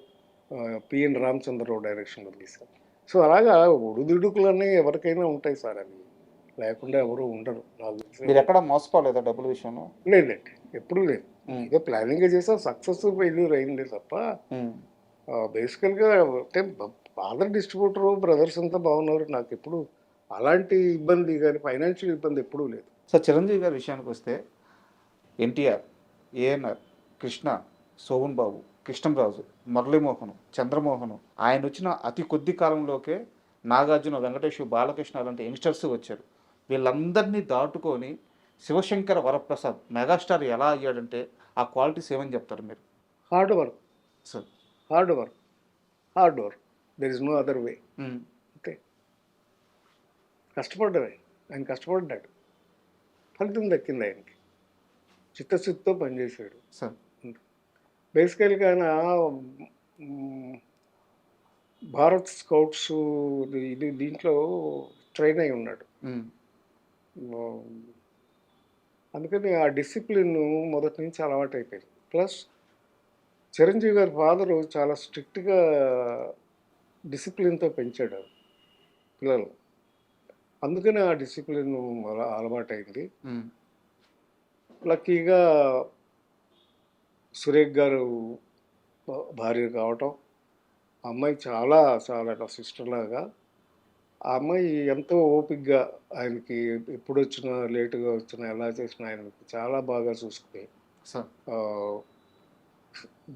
పిఎన్ రామచంద్రరావు డైరెక్షన్లో తీశారు. సో అలాగా ఒడిదుడుకులన్నీ ఎవరికైనా ఉంటాయి సార్. అవి లేకుండా ఎవరు ఉండరు. నాకు తెలిసి మీరు ఎక్కడ మోసపోలేదా డబ్బుల విషయంలో? లేదండి, ఎప్పుడూ లేదు. ఏదో ప్లానింగ్ చేసా, సక్సెస్ ఫెయిల్యూర్ అయింది తప్ప బేసికల్గా అంటే ఫాదర్ డిస్ట్రిబ్యూటరు, బ్రదర్స్ అంతా బాగున్నారు. నాకు ఎప్పుడు అలాంటి ఇబ్బంది కానీ ఫైనాన్షియల్ ఇబ్బంది ఎప్పుడూ లేదు. సో చిరంజీవి గారి విషయానికి వస్తే ఎన్టీఆర్, ఏఎన్ఆర్, కృష్ణ, శోభన్ బాబు, కృష్ణంరాజు, మురళీమోహన్, చంద్రమోహన్, ఆయన వచ్చిన అతి కొద్ది కాలంలోకే నాగార్జున, వెంకటేష్, బాలకృష్ణ లాంటి యంగ్స్టర్స్ వచ్చారు. వీళ్ళందరినీ దాటుకొని శివశంకర వరప్రసాద్ మెగాస్టార్ ఎలా అయ్యాడంటే ఆ క్వాలిటీస్ ఏమని చెప్తారు మీరు? Hard work sir. Hard work hard work there is no other way. అంతే, కష్టపడ్డమే. ఆయన కష్టపడ్డాడు, ఫలితం దక్కింది ఆయనకి. చిత్తశుద్ధితో పనిచేశాడు సార్. బేసికల్గా ఆయన భారత్ స్కౌట్స్ ఇది దీంట్లో ట్రైన్ అయి ఉన్నాడు. అందుకని ఆ డిసిప్లిన్ మొదటి నుంచి అలవాటు అయిపోయింది. ప్లస్ చిరంజీవి గారి ఫాదరు చాలా స్ట్రిక్ట్గా డిసిప్లిన్తో పెంచాడు పిల్లలు. అందుకని ఆ డిసిప్లిన్ అలవాటైంది. లక్కీగా సురేఖ్ గారు భార్య కావటం, ఆ అమ్మాయి చాలా చాలా సిస్టర్ లాగా. ఆ అమ్మాయి ఎంతో ఓపికగా ఆయనకి ఎప్పుడు వచ్చినా లేటుగా వచ్చినా ఎలా చేసినా ఆయనకి చాలా బాగా చూసుకుని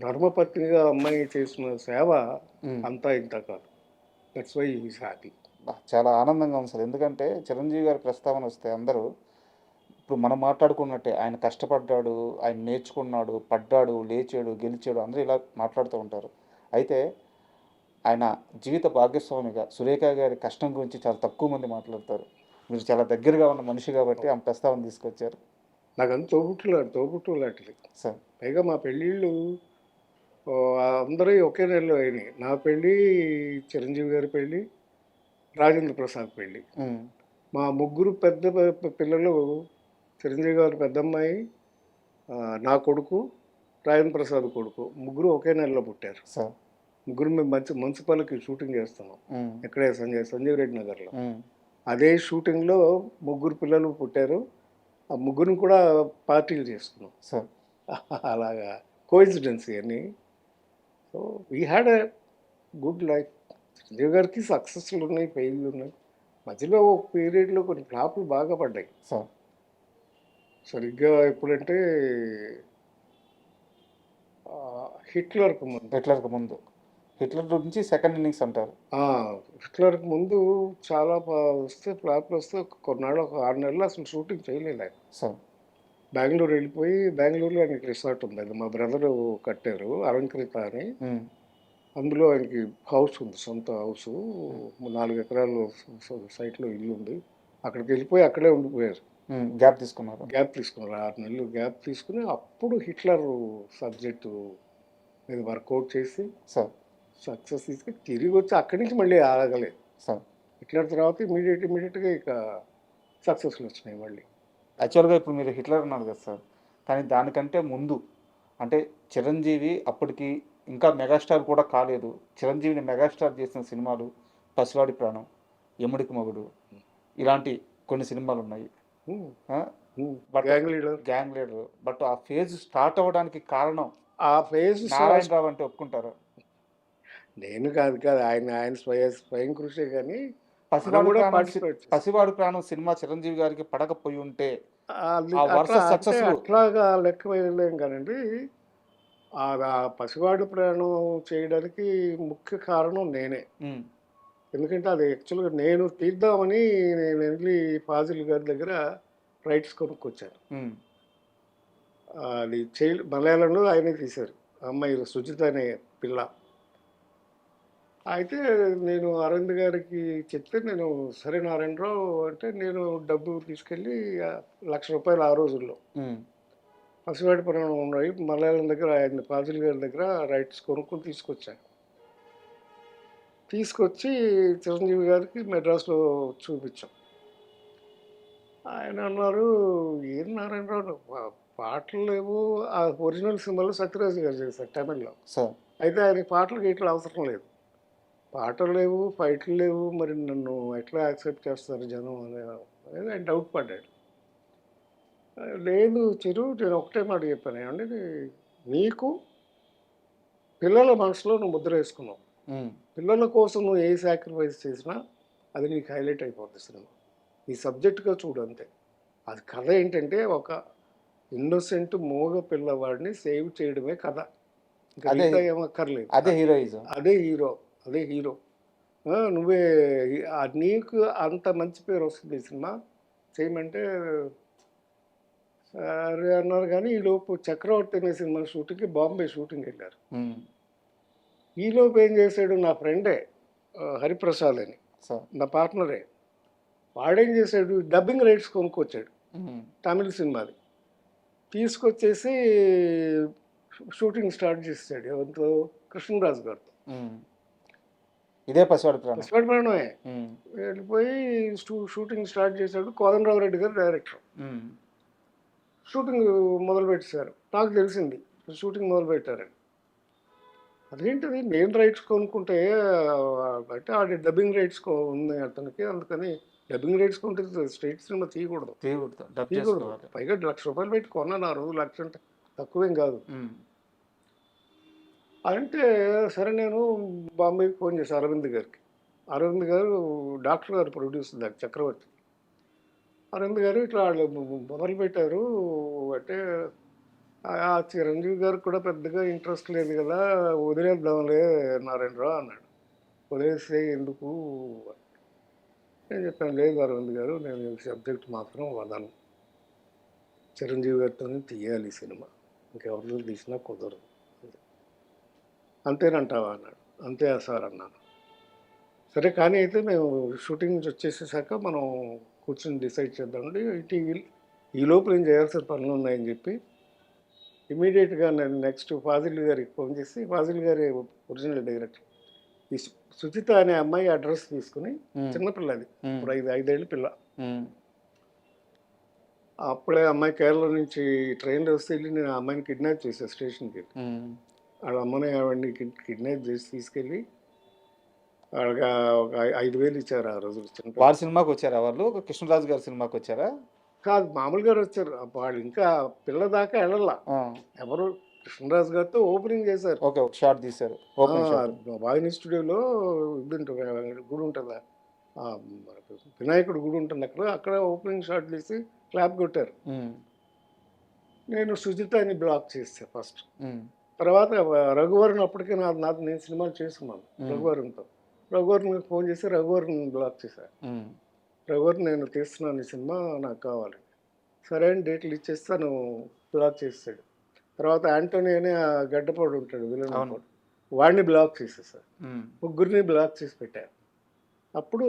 ధర్మపత్నిగా అమ్మాయి చేసిన సేవ అంతా ఇంత కాదు. That's why is happy. చాలా ఆనందంగా ఉంది సార్. ఎందుకంటే చిరంజీవి గారి ప్రస్తావన వస్తే అందరూ ఇప్పుడు మనం మాట్లాడుకున్నట్టే ఆయన కష్టపడ్డాడు, ఆయన నేర్చుకున్నాడు, పడ్డాడు, లేచాడు, గెలిచాడు, అందరూ ఇలా మాట్లాడుతూ ఉంటారు. అయితే ఆయన జీవిత భాగస్వామిగా సురేఖ గారి కష్టం గురించి చాలా తక్కువ మంది మాట్లాడతారు. మీరు చాలా దగ్గరగా ఉన్న మనిషి కాబట్టి ఆమె ప్రస్తావన తీసుకొచ్చారు. నాకంత తోబుట్టు లాంటిది సార్. పైగా మా పెళ్ళిళ్ళు అందరూ ఒకే నెలలో అయినాయి. నా పెళ్ళి, చిరంజీవి గారి పెళ్ళి, రాజేంద్ర ప్రసాద్ పెళ్ళి. మా ముగ్గురు పెద్ద పిల్లలు, చిరంజీవి గారి పెద్దమ్మాయి, నా కొడుకు, రాజేంద్ర ప్రసాద్ కొడుకు, ముగ్గురు ఒకే నెలలో పుట్టారు. సార్. ముగ్గురు మేము మున్సిపల్కి షూటింగ్ చేస్తున్నాం ఇక్కడే సంజీవ్ రెడ్డి నగర్లో. అదే షూటింగ్లో ముగ్గురు పిల్లలు పుట్టారు. ఆ ముగ్గురిని కూడా పార్టీలు చేసుకున్నాం. సార్. అలాగా కోఇన్సిడెన్స్ అని. So we had a good life. Sanjeev గారికి సక్సెస్లు ఉన్నాయి, ఫెయిల్లు ఉన్నాయి. మధ్యలో ఒక పీరియడ్లో కొన్ని ఫ్లాప్లు బాగా పడ్డాయి. సార్. సరిగ్గా ఎప్పుడంటే హిట్లర్కి ముందు. హిట్లర్ నుంచి సెకండ్ ఇన్నింగ్స్ అంటారు. హిట్లర్కి ముందు చాలా వస్తే ఫ్లాప్లు వస్తే కొన్నాళ్ళు, ఒక 6 నెలలు అసలు షూటింగ్ చేయలేదు ఆయన. సార్. బెంగళూరు వెళ్ళిపోయి, బెంగళూరులో ఆయనకి రిసార్ట్ ఉంది, అది మా బ్రదరు కట్టారు, అలంకృత అని. అందులో ఆయనకి హౌస్ ఉంది, సొంత హౌస్, 4 ఎకరాలు సైట్లో ఇల్లు ఉంది. అక్కడికి వెళ్ళిపోయి అక్కడే ఉండిపోయారు. గ్యాప్ తీసుకున్నారు. 6 నెలలు గ్యాప్ తీసుకుని అప్పుడు హిట్లర్ సబ్జెక్టు మీద వర్కౌట్ చేసి సార్ సక్సెస్ తీసుకుని తిరిగి వచ్చి అక్కడి నుంచి మళ్ళీ ఆగలేదు సార్. హిట్లర్ తర్వాత ఇమీడియట్గా ఇక సక్సెస్లు వచ్చినాయి మళ్ళీ. యాక్చువల్గా ఇప్పుడు మీరు హిట్లర్ అన్నారు కదా సార్, కానీ దానికంటే ముందు అంటే చిరంజీవి అప్పటికి ఇంకా మెగాస్టార్ కూడా కాలేదు. చిరంజీవిని మెగాస్టార్ చేసిన సినిమాలు పసివాడి ప్రాణం, యముడికి మొగుడు, ఇలాంటి కొన్ని సినిమాలు ఉన్నాయి. Gang leader. బట్ ఆ ఫేజ్ స్టార్ట్ అవ్వడానికి కారణం ఆ ఫేజ్ నారాయణరావు అంటే ఒప్పుకుంటారు? నేను కాదు ఆయన స్వయం కృషే. కానీ పసివాడు ప్రాణం సినిమా చిరంజీవి గారికి పడకపోయి ఉంటే అట్లాగా లెక్క వేయలేం కానండి. ఆ పసివాడి ప్రయాణం చేయడానికి ముఖ్య కారణం నేనే. ఉమ్, ఎందుకంటే అది యాక్చువల్గా నేను తీద్దామని నేను వెళ్ళి ఫాజిల్ గారి దగ్గర రైట్స్ కొనుక్కొచ్చాను. ఉమ్, అది మలయాళంలో ఆయనే తీశారు. ఆ అమ్మాయి సుజిత అనే పిల్ల. అయితే నేను అరవింద్ గారికి చెప్తే నేను సరే నారాయణరావు అంటే నేను డబ్బు తీసుకెళ్ళి ₹1,00,000 ఆ రోజుల్లో ఉమ్, పసివాడి పురాణం ఉన్నాయి మలయాళం దగ్గర ఆయన ఫాజిల్ గారి దగ్గర రైట్స్ కొనుక్కొని తీసుకొచ్చాను. తీసుకొచ్చి చిరంజీవి గారికి మెడ్రాస్లో చూపించాం. ఆయన అన్నారు, ఏం నారాయణరావు పాటలు లేవు. ఆ ఒరిజినల్ సినిమాలో సత్యరాజు గారు చేశారు తమిళ్లో. సార్ అయితే ఆయనకి పాటలు గీటలు అవసరం లేదు. పాటలు లేవు, ఫైట్లు లేవు, మరి నన్ను ఎట్లా యాక్సెప్ట్ చేస్తారు జనం అనేది ఆయన డౌట్ పడ్డాడు. లేదు చిరు, నేను ఒకటే మాట చెప్పాను, ఏమంటే నీకు పిల్లల మనసులో నువ్వు ముద్ర వేసుకున్నావు. ఉమ్, పిల్లల కోసం నువ్వు ఏ సాక్రిఫైస్ చేసినా అది నీకు హైలైట్ అయిపోతుంది సినిమా. నీ సబ్జెక్ట్గా చూడు అంతే. అది కథ ఏంటంటే ఒక ఇన్నోసెంట్ మూగ పిల్లవాడిని సేవ్ చేయడమే కథ. ఇంకా అదే- మిగతా ఏమక్కర్లేదు. అదే హీరోయిజం. అదే హీరో, అదే హీరో. నువ్వే నీకు అంత మంచి పేరు వస్తుంది ఈ సినిమా చేయమంటే సరే అన్నారు. కానీ ఈలోపు చక్రవర్తి అనే సినిమా షూటింగ్కి బాంబే షూటింగ్ వెళ్ళారు. ఉమ్, ఈలోపు ఏం చేశాడు, నా ఫ్రెండే హరిప్రసాద్ అని, సార్ నా పార్ట్నరే, వాడేం చేశాడు, డబ్బింగ్ రైట్స్ కొనుక్కొచ్చాడు ఉమ్, తమిళ సినిమాది. తీసుకొచ్చేసి షూటింగ్ స్టార్ట్ చేసాడు ఎవరితో, కృష్ణరాజు గారితో. ఉమ్, ఇదే పసివాడి ప్రాణం. పసివాడి ప్రాణమే. ఉమ్, వెళ్ళిపోయి షూటింగ్ స్టార్ట్ చేశాడు. కోదండరావు రెడ్డి గారు డైరెక్టర్. ఉమ్, షూటింగ్ మొదలు పెట్టేశారు. నాకు తెలిసింది షూటింగ్ మొదలు పెట్టారని. అదేంటిది, నేను రైట్స్ కొనుక్కుంటే అంటే ఆడి డబ్బింగ్ రైట్స్ ఉంది అతనికి, అందుకని డబ్బింగ్ రైట్స్ కొంటే స్ట్రైట్ సినిమా తీయకూడదు. డబ్ తీయకూడదు. చేసుకోవాలి. పైగా ₹1,00,000 పెట్టి కొన్నాను ఆ రోజు. 1,00,000 అంటే తక్కువేం కాదు. ఉమ్, అంటే సరే నేను బాంబేకి ఫోన్ చేశాను అరవింద్ గారికి. అరవింద్ గారు డాక్టర్ గారు ప్రొడ్యూసర్ దాకా చక్రవర్తి. అరవింద్ గారు ఇట్లా వాళ్ళు మొదలు పెట్టారు అంటే, ఆ చిరంజీవి గారికి కూడా పెద్దగా ఇంట్రెస్ట్ లేదు కదా, వదిలేద్దాంలే నారాయణరావు అన్నాడు. వదిలేస్తే ఎందుకు నేను చెప్పాను, లేదు అరవింద్ గారు, నేను ఈ సబ్జెక్ట్ మాత్రం వదను, చిరంజీవి గారితోనే తీయాలి ఈ సినిమా, ఇంకెవరితో తీసినా కుదరదు. అంతేనంటావా అన్నాడు. అంతే సార్ అన్నాను. సరే కానీ అయితే మేము షూటింగ్ నుంచి వచ్చేసేసాక మనం కూర్చొని డిసైడ్ చేద్దామండి, ఈ లోపల ఏం చేయాల్సిన పనులు ఉన్నాయని చెప్పి ఇమీడియట్గా నేను నెక్స్ట్ ఫాజిల్ గారికి ఫోన్ చేసి, ఫాజిల్ గారి ఒరిజినల్ డైరెక్టర్, ఈ సుచిత అనే అమ్మాయి అడ్రస్ తీసుకుని, చిన్నపిల్లది, ఇప్పుడు 5 ఏళ్ళ పిల్ల. అప్పుడే అమ్మాయి కేరళ నుంచి ట్రైన్లో వస్తే వెళ్ళి నేను ఆ అమ్మాయిని కిడ్నాప్ చేశాను స్టేషన్కి వెళ్ళి. వాళ్ళ అమ్మని ఆవిడని కిడ్నాప్ చేసి తీసుకెళ్ళి వాళ్ళకి ఒక 5,000 ఇచ్చారు ఆ రోజు. వారి సినిమాకి వచ్చారా వాళ్ళు? కృష్ణరాజు గారి సినిమాకి వచ్చారా? కాదు, మామూలుగా వచ్చారు. వాళ్ళు ఇంకా పిల్ల దాకా వెళ్ళాల. ఎవరు, కృష్ణరాజు గారితో ఓపెనింగ్ చేశారు. ఓకే, ఒక షాట్ తీశారు. వాహిని స్టూడియోలో ఇది ఉంటుంది, గుడి ఉంటుందా, వినాయకుడు గుడి ఉంటుంది, అక్కడ ఓపెనింగ్ షాట్ తీసి క్లాప్ కొట్టారు. నేను సుజితని బ్లాక్ చేస్తాను ఫస్ట్. తర్వాత రఘువరన్, అప్పటికే నేను సినిమాలు చేసుకున్నాను రఘువరన్తో. రఘువరన్ ఫోన్ చేసి రఘువరన్ బ్లాక్ చేశాను. రఘువరన్, నేను తీస్తున్నాను ఈ సినిమా, నాకు కావాలి. సరే అని డేట్లు ఇచ్చేస్తాను, బ్లాక్ చేస్తాడు. తర్వాత యాంటోనీ అని ఆ గడ్డపాడు ఉంటాడు విలన్, వాడిని బ్లాక్ చేసేసారు. ముగ్గురిని బ్లాక్ చేసి పెట్టారు. అప్పుడు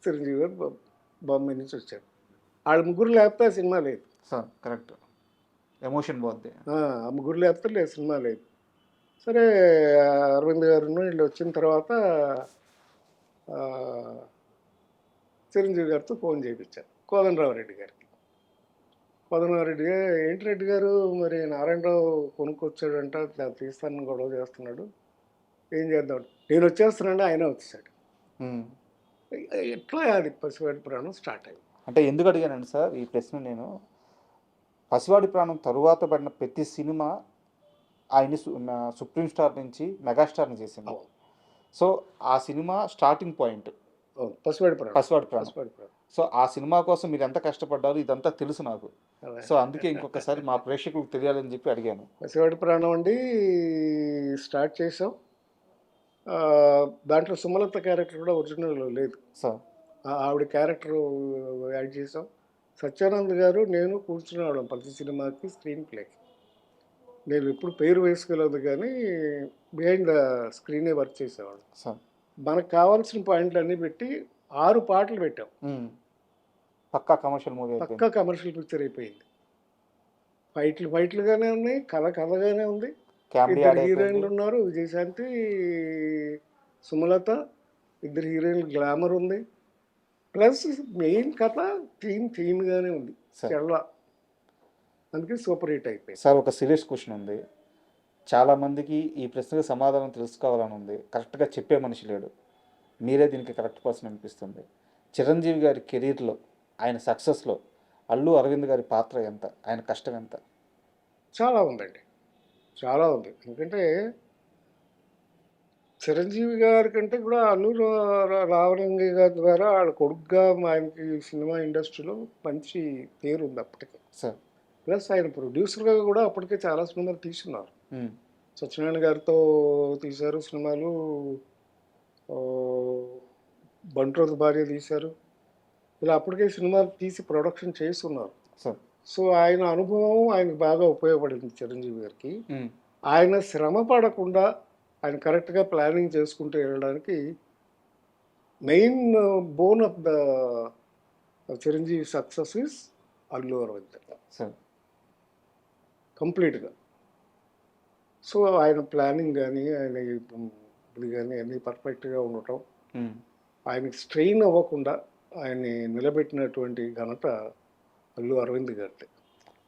చిరంజీవి గారు బాంబే నుంచి వచ్చారు. వాళ్ళు ముగ్గురు లేకపోతే ఆ సినిమా లేదు. కరెక్ట్, ఎమోషన్ పోద్ది. ఆ ముగ్గురు లేకపోతే లేదు, సినిమా లేదు. సరే అరవింద్ గారు వీళ్ళు వచ్చిన తర్వాత చిరంజీవి గారితో ఫోన్ చేయించారు కోదండరావు రెడ్డి గారికి. కోదండరావు రెడ్డి గారు, ఏంటి రెడ్డి గారు, మరి నారాయణరావు కొనుక్కొచ్చాడంట, తీస్తానని గొడవ చేస్తున్నాడు, ఏం చేద్దాం, నేను వచ్చేస్తున్నాడు, ఆయన వచ్చేసాడు. ఎట్లా అది పసివాడి ప్రాణం స్టార్ట్ అయింది. అంటే ఎందుకు అడిగానండి సార్ ఈ ప్రశ్న, నేను పసివాడి ప్రాణం తరువాత పడిన ప్రతి సినిమా ఆయన్ని సుప్రీం స్టార్ నుంచి మెగాస్టార్ని చేసింది. సో ఆ సినిమా స్టార్టింగ్ పాయింట్ పసివాడి ప్రాణం. సో ఆ సినిమా కోసం మీరు ఎంత కష్టపడ్డారు ఇదంతా తెలుసు నాకు. అదే. సో అందుకే ఇంకొకసారి మా ప్రేక్షకులకు తెలియాలని చెప్పి అడిగాను. పసివాడి ప్రాణం అండి స్టార్ట్ చేసాం. ఆ, దాంట్లో సుమలత క్యారెక్టర్ కూడా ఒరిజినల్ లేదు. సో ఆవిడ క్యారెక్టర్ యాడ్ చేసాం. సత్యానంద్ గారు నేను కూర్చునేవాళ్ళం ప్రతి సినిమాకి స్క్రీన్ ప్లేకి. నేను ఎప్పుడు పేరు వేసుకోలేదు కానీ బిహైండ్ ద స్క్రీనే వర్క్ చేసేవాళ్ళం. సో మనకు కావాల్సిన పాయింట్లు అన్నీ పెట్టి 6 పాటలు పెట్టాం. పక్కా కమర్షియల్ మూవీ అయిపోయింది. పక్కా కమర్షియల్ పిక్చర్ అయిపోయింది. ఫైట్లుగానే ఉన్నాయి, కథగానే ఉంది. కామెడీ ఇద్దరు హీరోయిన్లు ఉన్నారు, విజయశాంతి, సుమలత. ఇద్దరు హీరోయిన్లు గ్లామర్ ఉంది. ప్లస్ మెయిన్ కథ థీమ్గానే ఉంది. సరే. చాలా అందుకే సూపర్ హిట్ అయిపోయింది. సార్ ఒక సీరియస్ క్వశ్చన్ ఉంది. చాలామందికి ఈ ప్రశ్నకు సమాధానం తెలుసుకోవాలని ఉంది. కరెక్ట్గా చెప్పే మనిషి లేడు. మీరే దీనికి కరెక్ట్ పర్సన్ అనిపిస్తుంది. చిరంజీవి గారి కెరీర్లో ఆయన సక్సెస్లో అల్లు అరవింద్ గారి పాత్ర ఎంత, ఆయన కష్టం ఎంత? చాలా ఉందండి, చాలా ఉంది. ఎందుకంటే చిరంజీవి గారి కంటే కూడా అల్లు రామలింగ గారి ద్వారా వాళ్ళ కొడుకుగా ఆయనకి సినిమా ఇండస్ట్రీలో మంచి పేరు ఉంది అప్పటికే. సార్ ప్లస్ ఆయన ప్రొడ్యూసర్గా కూడా అప్పటికే చాలా సినిమాలు తీసుకున్నారు. సత్యనారాయణ గారితో తీశారు సినిమాలు, బంట్రోత్ భార్య తీశారు. ఇలా అప్పటికే సినిమాలు తీసి ప్రొడక్షన్ చేస్తున్నారు. సార్ సో ఆయన అనుభవం ఆయనకు బాగా ఉపయోగపడింది చిరంజీవి గారికి. ఆయన శ్రమ పడకుండా ఆయన కరెక్ట్గా ప్లానింగ్ చేసుకుంటూ వెళ్ళడానికి main bone of the Chiranjeevi success is Allu Aravind sir కంప్లీట్గా. సో ఆయన ప్లానింగ్ కానీ ఆయన ఇది కానీ అన్నీ పర్ఫెక్ట్గా ఉండటం, ఆయనకి స్ట్రెయిన్ అవ్వకుండా ఆయన్ని నిలబెట్టినటువంటి ఘనత అల్లు అరవింద్ గారిది.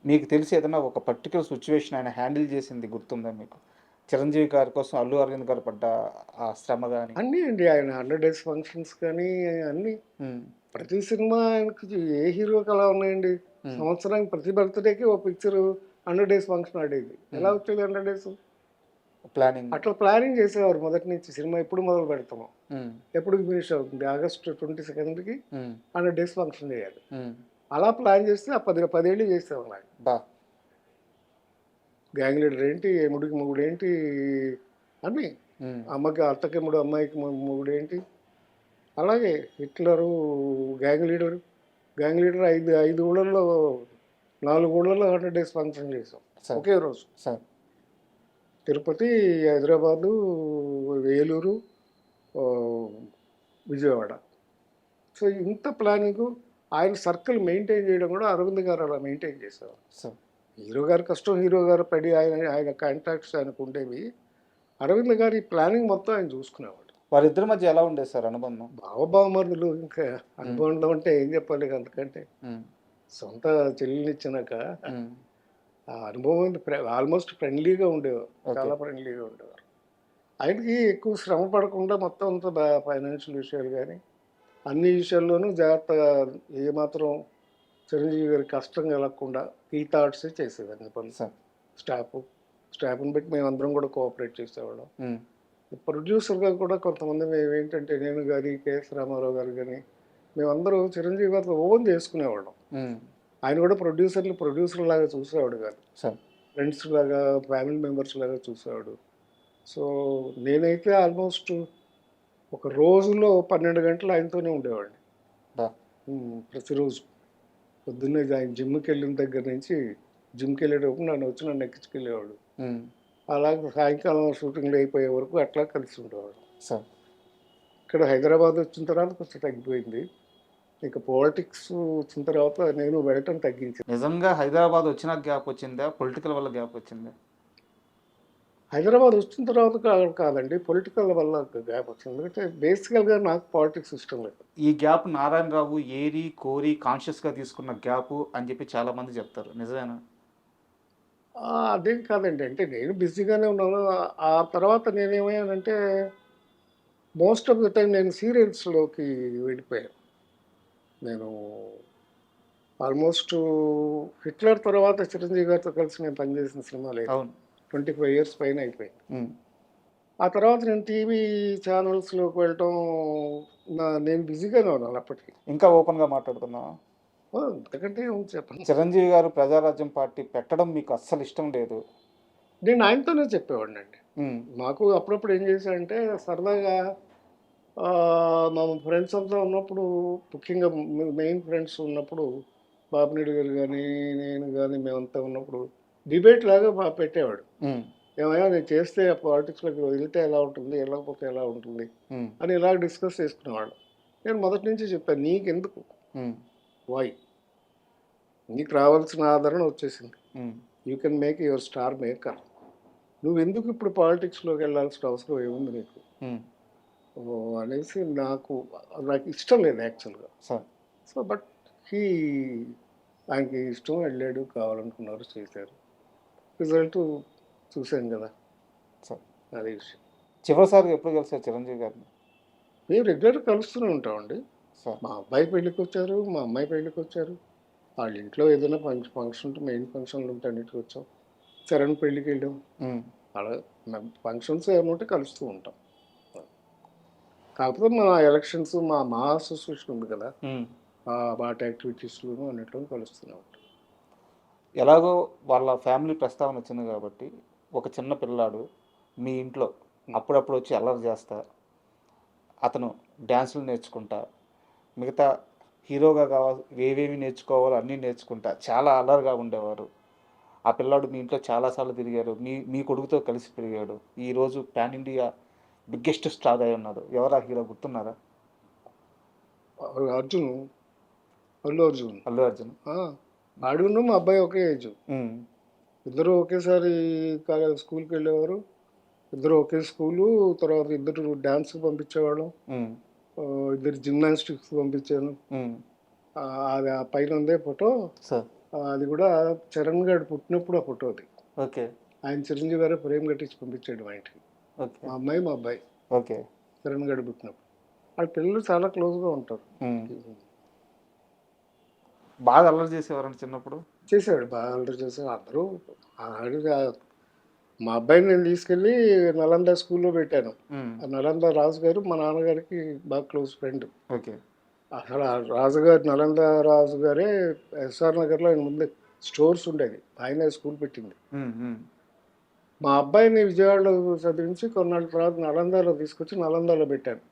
మీకు తెలిసి ఏదైనా ఒక పర్టికులర్ సిచ్యువేషన్ ఆయన హ్యాండిల్ చేసింది గుర్తుందా మీకు? చిరంజీవి గారి కోసం అల్లు అరవింద్ గారు పడ్డ ఆ శ్రమ కానీ అన్నీ అండి. ఆయన 100 days ఫంక్షన్స్ కానీ అన్నీ, ప్రతి సినిమా ఆయనకి ఏ హీరోకి అలా ఉన్నాయండి. సంవత్సరానికి ప్రతి బర్త్డేకి ఓ పిక్చర్ 100 days ఫంక్షన్ ఆడేది. ఎలా వచ్చేది 100 days? ప్లానింగ్ అట్లా ప్లానింగ్ చేసేవారు మొదటి నుంచి. సినిమా ఎప్పుడు మొదలు పెడతాము, ఎప్పుడు ఫినిష్ అవుతుంది, ఆగస్టు 22కి 100 days ఫంక్షన్ చేయాలి. అలా ప్లాన్ చేస్తే ఆ 10 ఏళ్ళు చేసేవారు. నాకు బా గ్యాంగ్ లీడర్ ఏంటి, ఎముడికి మొగుడు ఏంటి, అన్నీ, అమ్మకి అత్తకి ఎముడు, అమ్మాయికి మొగుడు ఏంటి, అలాగే హిట్లరు, గ్యాంగ్ లీడర్ 5 ఊళ్ళల్లో 4 ఊళ్ళల్లో 100 days ఫంక్షన్ చేసాం ఒకే రోజు. తిరుపతి, హైదరాబాదు, వేలూరు, విజయవాడ. సో ఇంత ప్లానింగ్, ఆయన సర్కిల్ మెయింటైన్ చేయడం కూడా అరవింద్ గారు అలా మెయింటైన్ చేసేవారు. హీరో గారి కష్టం హీరో గారు పడి ఆయన కాంటాక్ట్స్ ఆయనకు ఉండేవి. అరవింద్ గారి ప్లానింగ్ మొత్తం ఆయన చూసుకునేవాడు. వారిద్దరి మధ్య ఎలా ఉండేది సార్ అనుబంధం? బావబావమరుదులు. ఇంకా అనుబంధం అంటే ఏం చెప్పాలి, అందుకంటే సొంత చెల్లినిచ్చినాక ఆ అనుభవం ఆల్మోస్ట్ ఫ్రెండ్లీగా ఉండేవారు, చాలా ఫ్రెండ్లీగా ఉండేవారు. ఆయనకి ఎక్కువ శ్రమ పడకుండా మొత్తం అంతా ఫైనాన్షియల్ విషయాలు కానీ అన్ని విషయాల్లోనూ జాగ్రత్తగా, ఏమాత్రం చిరంజీవి గారికి కష్టం కలగకుండా ఈ థాట్సే చేసేదాన్ని పనులు. స్టాఫ్ని బట్టి మేమందరం కూడా కోఆపరేట్ చేసేవాళ్ళం. ప్రొడ్యూసర్గా కూడా కొంతమంది మేము ఏంటంటే, నేను కానీ కేఎస్ రామారావు గారు కానీ మేమందరూ చిరంజీవి గారితో ఓన్ చేసుకునేవాళ్ళం. ఆయన కూడా ప్రొడ్యూసర్ లాగా చూసేవాడు కాదు, ఫ్రెండ్స్ లాగా, ఫ్యామిలీ మెంబర్స్ లాగా చూసేవాడు. సో నేనైతే ఆల్మోస్ట్ ఒక రోజులో 12 గంటలు ఆయనతోనే ఉండేవాడిని ప్రతిరోజు. పొద్దున్నే ఆయన జిమ్కి వెళ్ళిన దగ్గర నుంచి, జిమ్కి వెళ్ళేటప్పుడు నన్ను ఎక్కించుకెళ్ళేవాడు. అలాగే సాయంకాలం షూటింగ్లు అయిపోయే వరకు అట్లా కలిసి ఉండేవాడు. ఇక్కడ హైదరాబాద్ వచ్చిన తర్వాత కొంచెం తగ్గిపోయింది. ఇక పాలిటిక్స్ వచ్చిన తర్వాత నేను వెళ్ళటం తగ్గించాను. నిజంగా హైదరాబాద్ వచ్చిన గ్యాప్ వచ్చిందా, పొలిటికల్ వల్ల గ్యాప్ వచ్చిందా? హైదరాబాద్ వచ్చిన తర్వాత కాదండి, పొలిటికల్ వల్ల గ్యాప్ వచ్చింది. ఎందుకంటే బేసికల్గా నాకు పాలిటిక్స్ ఇష్టం లేదు. ఈ గ్యాప్ నారాయణరావు ఏరి కోరి కాన్షియస్గా తీసుకున్న గ్యాప్ అని చెప్పి చాలామంది చెప్తారు, నిజమేనా? అదేం కాదండి, అంటే నేను బిజీగానే ఉన్నాను. ఆ తర్వాత నేనేమయ్యానంటే మోస్ట్ ఆఫ్ ద టైం నేను సీరియల్స్లోకి వెళ్ళిపోయాను. నేను ఆల్మోస్ట్ హిట్లర్ తర్వాత చిరంజీవి గారితో కలిసి నేను పనిచేసిన సినిమా లేదు. 25 years పైన అయిపోయింది. ఆ తర్వాత నేను టీవీ ఛానల్స్లోకి వెళ్ళటం నేను బిజీగానే ఉన్నాను అప్పటికి. ఇంకా ఓపెన్గా మాట్లాడుతున్నావా? అంతకంటే ఏముంది చెప్పండి. చిరంజీవి గారు ప్రజారాజ్యం పార్టీ పెట్టడం మీకు అస్సలు ఇష్టం లేదు. నేను ఆయనతోనే చెప్పేవాడిని అండి. ఉమ్, మాకు అప్పుడప్పుడు ఏం చేశానంటే సరదాగా మా ఫ్రెండ్స్ అంతా ఉన్నప్పుడు, ముఖ్యంగా మెయిన్ ఫ్రెండ్స్ ఉన్నప్పుడు, బాపినేడు గారు కానీ నేను కానీ మేమంతా ఉన్నప్పుడు డిబేట్ లాగా పెట్టేవాడు. ఉమ్, ఏమయ్యా నేను చేస్తే పాలిటిక్స్లోకి వెళ్తే ఎలా ఉంటుంది, వెళ్ళకపోతే ఎలా ఉంటుంది ఉమ్, అని ఇలాగ డిస్కస్ చేసుకునేవాడు. నేను మొదటి నుంచి చెప్పాను, నీకెందుకు, ఉమ్, వై, నీకు రావాల్సిన ఆదరణ వచ్చేసింది, um, you can make your star maker, నువ్వెందుకు ఇప్పుడు పాలిటిక్స్లోకి వెళ్ళాల్సిన అవసరం ఏముంది నీకు ఉమ్, అనేసి నాకు ఇష్టం లేదు యాక్చువల్గా. సార్ సో బట్ ఆయనకి ఇష్టం, వెళ్ళాడు, కావాలనుకున్నారు, చేశారు, రిజల్ట్ చూశాను కదా, సార్ అదే విషయం. చివరిసారిగా ఎప్పుడు కలిసారు చిరంజీవి గారిని? మేము రెగ్యులర్గా కలుస్తూనే ఉంటామండి. సార్ మా అబ్బాయి పెళ్ళికి వచ్చారు, మా అమ్మాయి పెళ్ళికి వచ్చారు, వాళ్ళ ఇంట్లో ఏదైనా ఫంక్షన్ ఉంటే, మెయిన్ ఫంక్షన్లు ఉంటే అన్నిటికి వచ్చాం, చరణ్ పెళ్ళికి వెళ్ళాం, ఉమ్, అలా ఫంక్షన్స్ ఏమైనా ఉంటే కలుస్తూ ఉంటాం. కాకపోతే మా ఎలక్షన్స్, మా అసోసియేషన్ ఉంది కదా, ఉమ్. బాట యాక్టివిటీస్లోనూ అన్నిట్లో కలుస్తూనే ఉంటాం. ఎలాగో వాళ్ళ ఫ్యామిలీ ప్రస్తావన వచ్చింది కాబట్టి ఒక చిన్న పిల్లాడు మీ ఇంట్లో అప్పుడప్పుడు వచ్చి అల్లరి చేస్తా, అతను డ్యాన్సులు నేర్చుకుంటా, మిగతా హీరోగా ఏవేమి నేర్చుకోవాలో అన్నీ నేర్చుకుంటా చాలా అల్లరిగా ఉండేవారు. ఆ పిల్లాడు మీ ఇంట్లో చాలాసార్లు తిరిగారు, మీ కొడుకుతో కలిసి పెరిగాడు, ఈరోజు పాన్ ఇండియా బిగ్గెస్ట్ స్టార్ అయి ఉన్నాడు. ఎవరా హీరో గుర్తున్నారా? అర్జున్, అల్లు అర్జున్. అల్లు అర్జున్. ఆడును మా అబ్బాయి ఒకే ఏజ్, ఉమ్, ఇద్దరు ఒకేసారి స్కూల్కి వెళ్ళేవారు, ఇద్దరు ఒకే స్కూలు, తర్వాత ఇద్దరు డ్యాన్స్కి పంపించేవాళ్ళం, ఉమ్, ఇద్దరు జిమ్నాస్టిక్స్ పంపించాను. ఉమ్, అది ఆ పైన ఉందే ఫోటో, సార్ అది కూడా చరణ్ గారు పుట్టినప్పుడు ఆ ఫోటో అది. ఓకే ఆయన చిరంజీవి గారు ఫ్రేమ్ కట్టించి పంపించాడు మా ఇంటికి, ఓకే మా అమ్మాయి మా అబ్బాయి ఓకే చరణ్ గారు పుట్టినప్పుడు. వాళ్ళ పిల్లలు చాలా క్లోజ్గా ఉంటారు. బాగా అల్లరి చేసేవారండి చిన్నప్పుడు? చేసేవాడు, బాగా అల్లరి చేసేవాడు. అందరూ మా అబ్బాయిని నేను తీసుకెళ్ళి నలంద స్కూల్లో పెట్టాను. ఆ నలంద రాజు గారు మా నాన్నగారికి బాగా క్లోజ్ ఫ్రెండ్. ఓకే అసలు ఆ రాజుగారు, నలంద రాజు గారే ఎస్ఆర్ నగర్లో ఆయన ముందు స్టోర్స్ ఉండేది, ఆయన స్కూల్ పెట్టింది. మా అబ్బాయిని విజయవాడలో చదివించి కొన్నాళ్ళ తర్వాత నలందాలో తీసుకొచ్చి నలందాలో పెట్టాను.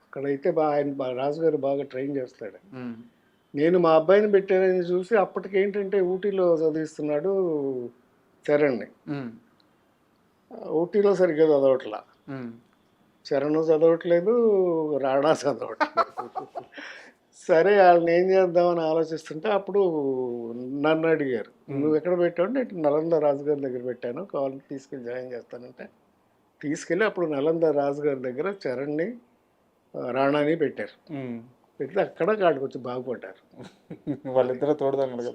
అక్కడైతే ఆయన రాజుగారు బాగా ట్రైన్ చేస్తాడు. నేను మా అబ్బాయిని పెట్టానని చూసి అప్పటికేంటంటే ఊటీలో చదివిస్తున్నాడు చరణ్ని. ఊటీలో సరిగ్గా చదవట్లా, చరణ్ చదవట్లేదు, రాణా చదవట్లేదు. సరే వాళ్ళని ఏం చేద్దామని ఆలోచిస్తుంటే అప్పుడు నన్ను అడిగారు, నువ్వు ఎక్కడ పెట్టావు? నేను నలంద రాజుగారి దగ్గర పెట్టాను, కావాలంటే తీసుకెళ్ళి జాయిన్ చేస్తానంటే తీసుకెళ్ళి అప్పుడు నలంద రాజుగారి దగ్గర చరణ్ని, రాణాని పెట్టారు. పెడితే అక్కడ కాడికి వచ్చి బాగుపడ్డారు వాళ్ళిద్దరూ తోడుదొంగలు.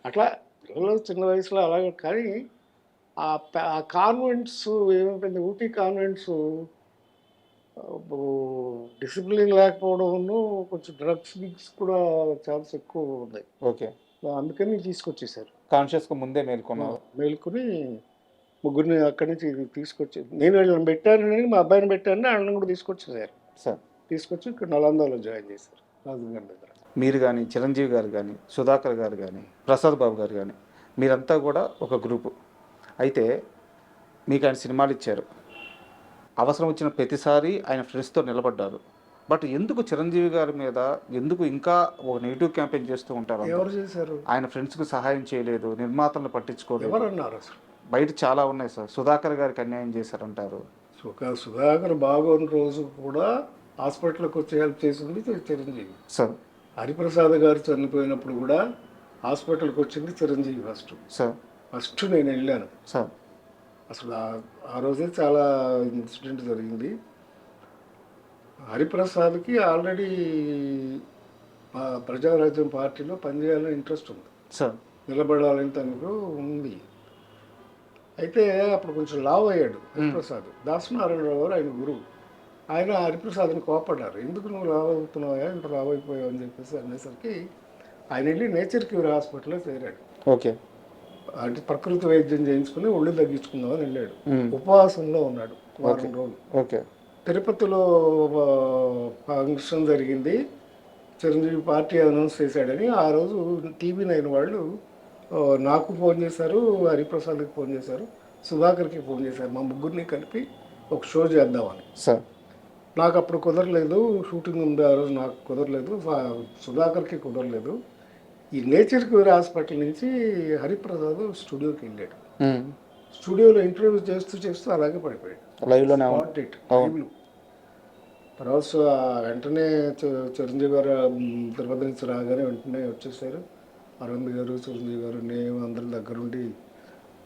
అట్లా పిల్లలు చిన్న వయసులో అలాగే. కానీ ఆ కాన్వెంట్స్ ఏమైపోయింది, ఊటీ కాన్వెంట్స్ డిసిప్లిన్ లేకపోవడం, కొంచెం డ్రగ్స్ గిగ్స్ కూడా ఛాన్స్ ఎక్కువ ఉన్నాయి. ఓకే, అందుకని తీసుకొచ్చేసారు. కాన్షియస్గా ముందే మేల్కొన్నారు. మేలుకొని ముగ్గురిని అక్కడి నుంచి తీసుకొచ్చి, నేను వీళ్ళని పెట్టానని, మా అబ్బాయిని పెట్టానని వాళ్ళని కూడా తీసుకొచ్చేసారు. సార్ తీసుకొచ్చి ఇక్కడ నలందాలో జాయిన్ చేశారు రాజుగారి దగ్గర. మీరు కానీ, చిరంజీవి గారు కానీ, సుధాకర్ గారు కానీ, ప్రసాద్ బాబు గారు కానీ, మీరంతా కూడా ఒక గ్రూపు. అయితే మీకు ఆయన సినిమాలు ఇచ్చారు, అవసరం వచ్చిన ప్రతిసారి ఆయన ఫ్రెండ్స్తో నిలబడ్డారు. బట్ ఎందుకు చిరంజీవి గారి మీద ఎందుకు ఇంకా ఒక నెగిటివ్ క్యాంపెయిన్ చేస్తూ ఉంటారు? ఎవరు చేశారు? ఆయన ఫ్రెండ్స్కు సహాయం చేయలేదు, నిర్మాతలను పట్టించుకోలేదు. ఎవరన్నారు అసలు? బయట చాలా ఉన్నాయి సార్. సుధాకర్ గారికి అన్యాయం చేశారంటారు. సుధాకర్ బాగోని రోజు కూడా హాస్పిటల్కి వచ్చి హెల్ప్ చేసింది చిరంజీవి సార్. హరిప్రసాద్ గారు చనిపోయినప్పుడు కూడా హాస్పిటల్కి వచ్చింది చిరంజీవి ఫస్ట్ నేను వెళ్ళాను సార్. అసలు ఆ రోజే చాలా ఇన్సిడెంట్ జరిగింది. హరిప్రసాద్కి ఆల్రెడీ ప్రజారాజ్యం పార్టీలో పనిచేయాలని ఇంట్రెస్ట్ ఉంది సార్, నిలబడాలని తనకు ఉంది. అయితే అప్పుడు కొంచెం లావ్ అయ్యాడు హరిప్రసాద్. దాసనారాయణరావు గారు ఆయన గురువు, ఆయన హరిప్రసాద్ని కోపడ్డారు, ఎందుకు నువ్వు లావ్ అవుతున్నావా, ఇంత లావ్ అయిపోయావు అని చెప్పేసి అనేసరికి ఆయన వెళ్ళి నేచర్ క్యూర్ హాస్పిటల్లో చేరాడు. ఓకే. అంటే ప్రకృతి వైద్యం చేయించుకుని ఒళ్ళు తగ్గించుకుందామని వెళ్ళాడు. ఉపవాసంలో ఉన్నాడు వారం రోజులు. ఓకే. తిరుపతిలో ఫంక్షన్ జరిగింది, చిరంజీవి పార్టీ అనౌన్స్ చేశాడని ఆ రోజు TV9 వాళ్ళు నాకు ఫోన్ చేశారు, హరిప్రసాద్కి ఫోన్ చేశారు, సుధాకర్కి ఫోన్ చేశారు. మా ముగ్గురిని కలిపి ఒక షో చేద్దామని. సార్ నాకు అప్పుడు కుదరలేదు, షూటింగ్ ఉంది ఆ రోజు, నాకు కుదరలేదు, సుధాకర్కి కుదరలేదు. ఈ నేచర్ క్యూర్ హాస్పిటల్ నుంచి హరిప్రసాద్ స్టూడియోకి వెళ్ళాడు. స్టూడియోలో ఇంటర్వ్యూ చేస్తూ అలాగే పడిపోయాడు. లైవ్లోనే తర్వాత వెంటనే చిరంజీవి గారు తిరుపతి నుంచి రాగానే వెంటనే వచ్చేసారు. అరవింద్ గారు, చిరంజీవి గారు, నేను అందరి దగ్గరుండి,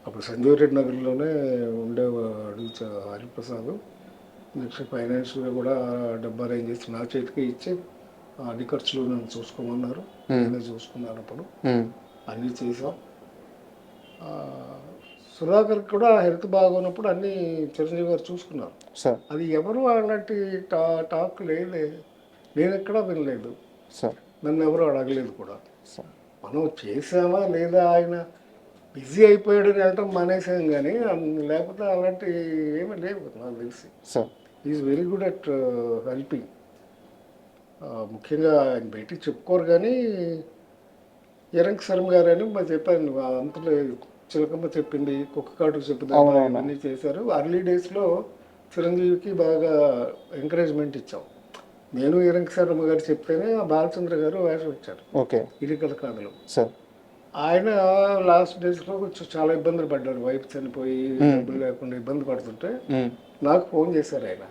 అప్పుడు సంజీవ్ రెడ్డి నగర్లోనే ఉండేవాడు హరిప్రసాద్. నెక్స్ట్ ఫైనాన్షియల్గా కూడా డబ్బు అరేంజ్ చేసి నా చేతికి ఇచ్చి అన్ని ఖర్చులు నన్ను చూసుకోమన్నారు. నేనే చూసుకున్నాను. అప్పుడు అన్నీ చేసాం. సుధాకర్కి కూడా హెల్త్ బాగున్నప్పుడు అన్నీ చిరంజీవి గారు చూసుకున్నారు. అది ఎవరు అలాంటి టాక్ లేదే, నేను ఎక్కడా వినలేదు. నన్ను ఎవరు అడగలేదు కూడా. మనం చేసామా లేదా, ఆయన బిజీ అయిపోయాడని వెళ్ళటం మానేసాం, కానీ లేకపోతే అలాంటి ఏమీ లేవు నాకు తెలిసి. Is very good at helping. ముఖ్యంగా ఆయన బయటికి చెప్పుకోరు, కానీ ఎరంక్ శర్మ గారు అని మా చెప్పాను, అంతలో చిలకమ్మ చెప్పింది, కుక్క కాటు చెప్పింది, ఇవన్నీ చేశారు. అర్లీ డేస్లో చిరంజీవికి బాగా ఎంకరేజ్మెంట్ ఇచ్చాం. నేను ఎరంక్ శర్మ గారు చెప్తేనే బాలచంద్ర గారు వేషం ఇచ్చారు ఇరికల కథలు. ఆయన లాస్ట్ డేస్లో కొంచెం చాలా ఇబ్బందులు పడ్డారు. వైఫ్ చనిపోయి డబ్బులు లేకుండా ఇబ్బంది పడుతుంటే నాకు ఫోన్ చేశారు ఆయన,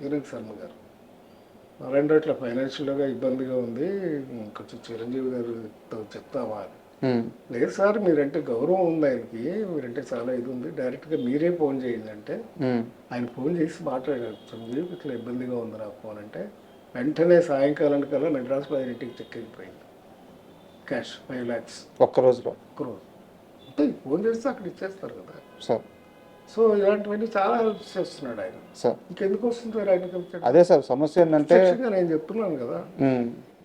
ఎరంక్ శర్మ గారు. నారాయణ ఇట్లా ఫైనాన్షియల్గా ఇబ్బందిగా ఉంది, కొంచెం చిరంజీవి గారితో చెప్తావా అని. లేదు సార్, మీరంటే గౌరవం ఉంది ఆయనకి, మీరంటే చాలా ఇది ఉంది, డైరెక్ట్గా మీరే ఫోన్ చేయండి అంటే ఆయన ఫోన్ చేసి మాట్లాడారు. చిరంజీవి ఇట్లా ఇబ్బందిగా ఉంది నాకు ఫోన్ అంటే, వెంటనే సాయంకాలం కల్లా మెడ్రాస్లో ఆయన ఇంటికి చెక్ అయిపోయింది. క్యాష్ 5 lakhs ఒక్కరోజు. అంటే ఫోన్ చేస్తే అక్కడ ఇచ్చేస్తారు కదా సార్. సో ఇలాంటివన్నీ చాలా హెల్ప్ చేస్తున్నాడు ఆయన. ఇంకెందుకు వస్తుంది సార్ ఆయన? అదే సార్ సమస్య ఏంటంటే నేను చెప్తున్నాను కదా,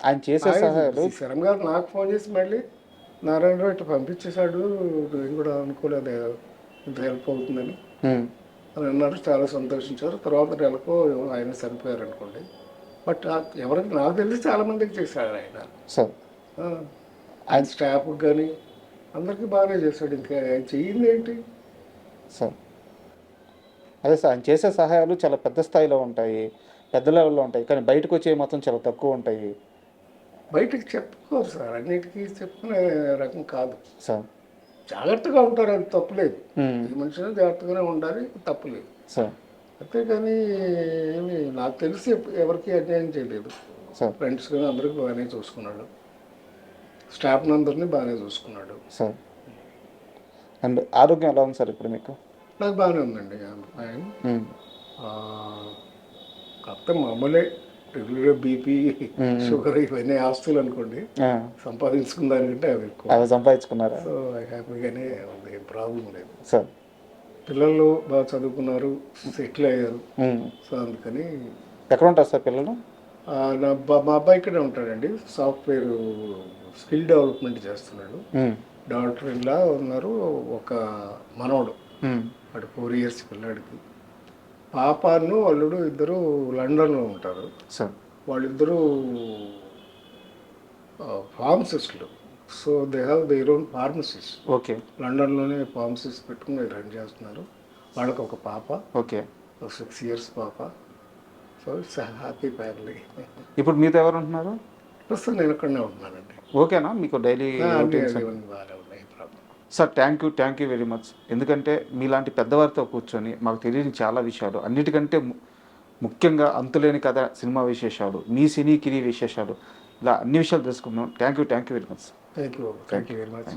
ఆయన చేసే సహాయాలు. శరం గారు నాకు ఫోన్ చేసి మళ్ళీ నారాయణరావు ఇట్లా పంపించేశాడు, నేను కూడా అనుకోలేదు ఇంత హెల్ప్ అవుతుందని అని అన్నారు. చాలా సంతోషించారు. తర్వాత నెలకు ఆయన చనిపోయారు అనుకోండి. బట్ ఎవరికి నాకు తెలిసి చాలా మందికి చేశాడు ఆయన. ఆయన స్టాఫ్కి కానీ అందరికీ బాగానే చేశాడు. ఇంకా ఆయన చెయ్యింది ఏంటి సార్? అదే సార్, ఆయన చేసే సహాయాలు చాలా పెద్ద స్థాయిలో ఉంటాయి, పెద్ద లెవెల్లో ఉంటాయి, కానీ బయటకు వచ్చేవి మాత్రం చాలా తక్కువ ఉంటాయి. బయటకు చెప్పుకోరు సార్, అన్నిటికీ చెప్పుకునే రకం కాదు సార్. జాగ్రత్తగా ఉంటారు, అది తప్పులేదు. ఈ మనిషిని జాగ్రత్తగానే ఉండాలి, తప్పులేదు సార్. అంతేకాని ఏమి నాకు తెలిసి ఎవరికి అన్యాయం చేయలేదు సార్. ఫ్రెండ్స్ కానీ అందరికీ బాగానే చూసుకున్నాడు, స్టాఫ్ని అందరినీ బాగానే చూసుకున్నాడు సార్. అండ్ ఆరోగ్యం ఎలా ఉంది సార్ ఇప్పుడు మీకు? నాకు బాగానే ఉందండి. కాకపోతే మామూలే, రెగ్యులర్ బీపీ, షుగర్ ఇవన్నీ ఆస్తులు అనుకోండి, సంపాదించుకున్న దానికంటే అవి ఎక్కువ. అవి సంపాదించుకున్నారా? సో హ్యాపీగానే ఉంది, ఏం ప్రాబ్లం లేదు సార్. పిల్లలు బాగా చదువుకున్నారు, సెటిల్ అయ్యారు. సో అందుకని. ఎక్కడ ఉంటారు సార్ పిల్లలు? మా అబ్బాయి ఇక్కడే ఉంటాడండి, సాఫ్ట్వేర్ స్కిల్ డెవలప్మెంట్ చేస్తున్నాడు. డాక్టర్ ఇలా ఉన్నారు. ఒక మనవడు, వాడు 4 years పిల్లాడికి. పాపను అల్లుడు ఇద్దరు లండన్లో ఉంటారు. వాళ్ళిద్దరూ ఫార్మసిస్టులు. So they have their own pharmacies. లండన్లోనే ఫార్మసీస్ పెట్టుకుని రన్ చేస్తున్నారు. వాళ్ళకి ఒక పాప, 6 years పాప. So it's happy family. ఇప్పుడు మీతో ఎవరు ఉంటున్నారు? ప్రస్తుతం నేను ఇక్కడనే ఉంటున్నానండి. ఓకేనా మీకు daily? Sir thank you very much. ఎందుకంటే మీలాంటి పెద్దవారితో కూర్చొని మాకు తెలియని చాలా విషయాలు, అన్నిటికంటే ముఖ్యంగా అంతులేని కథ సినిమా విశేషాలు, మీ సినీ కిరీ విశేషాలు, ఇలా అన్ని విషయాలు తెలుసుకున్నాం. Thank you very much. Thank you very much.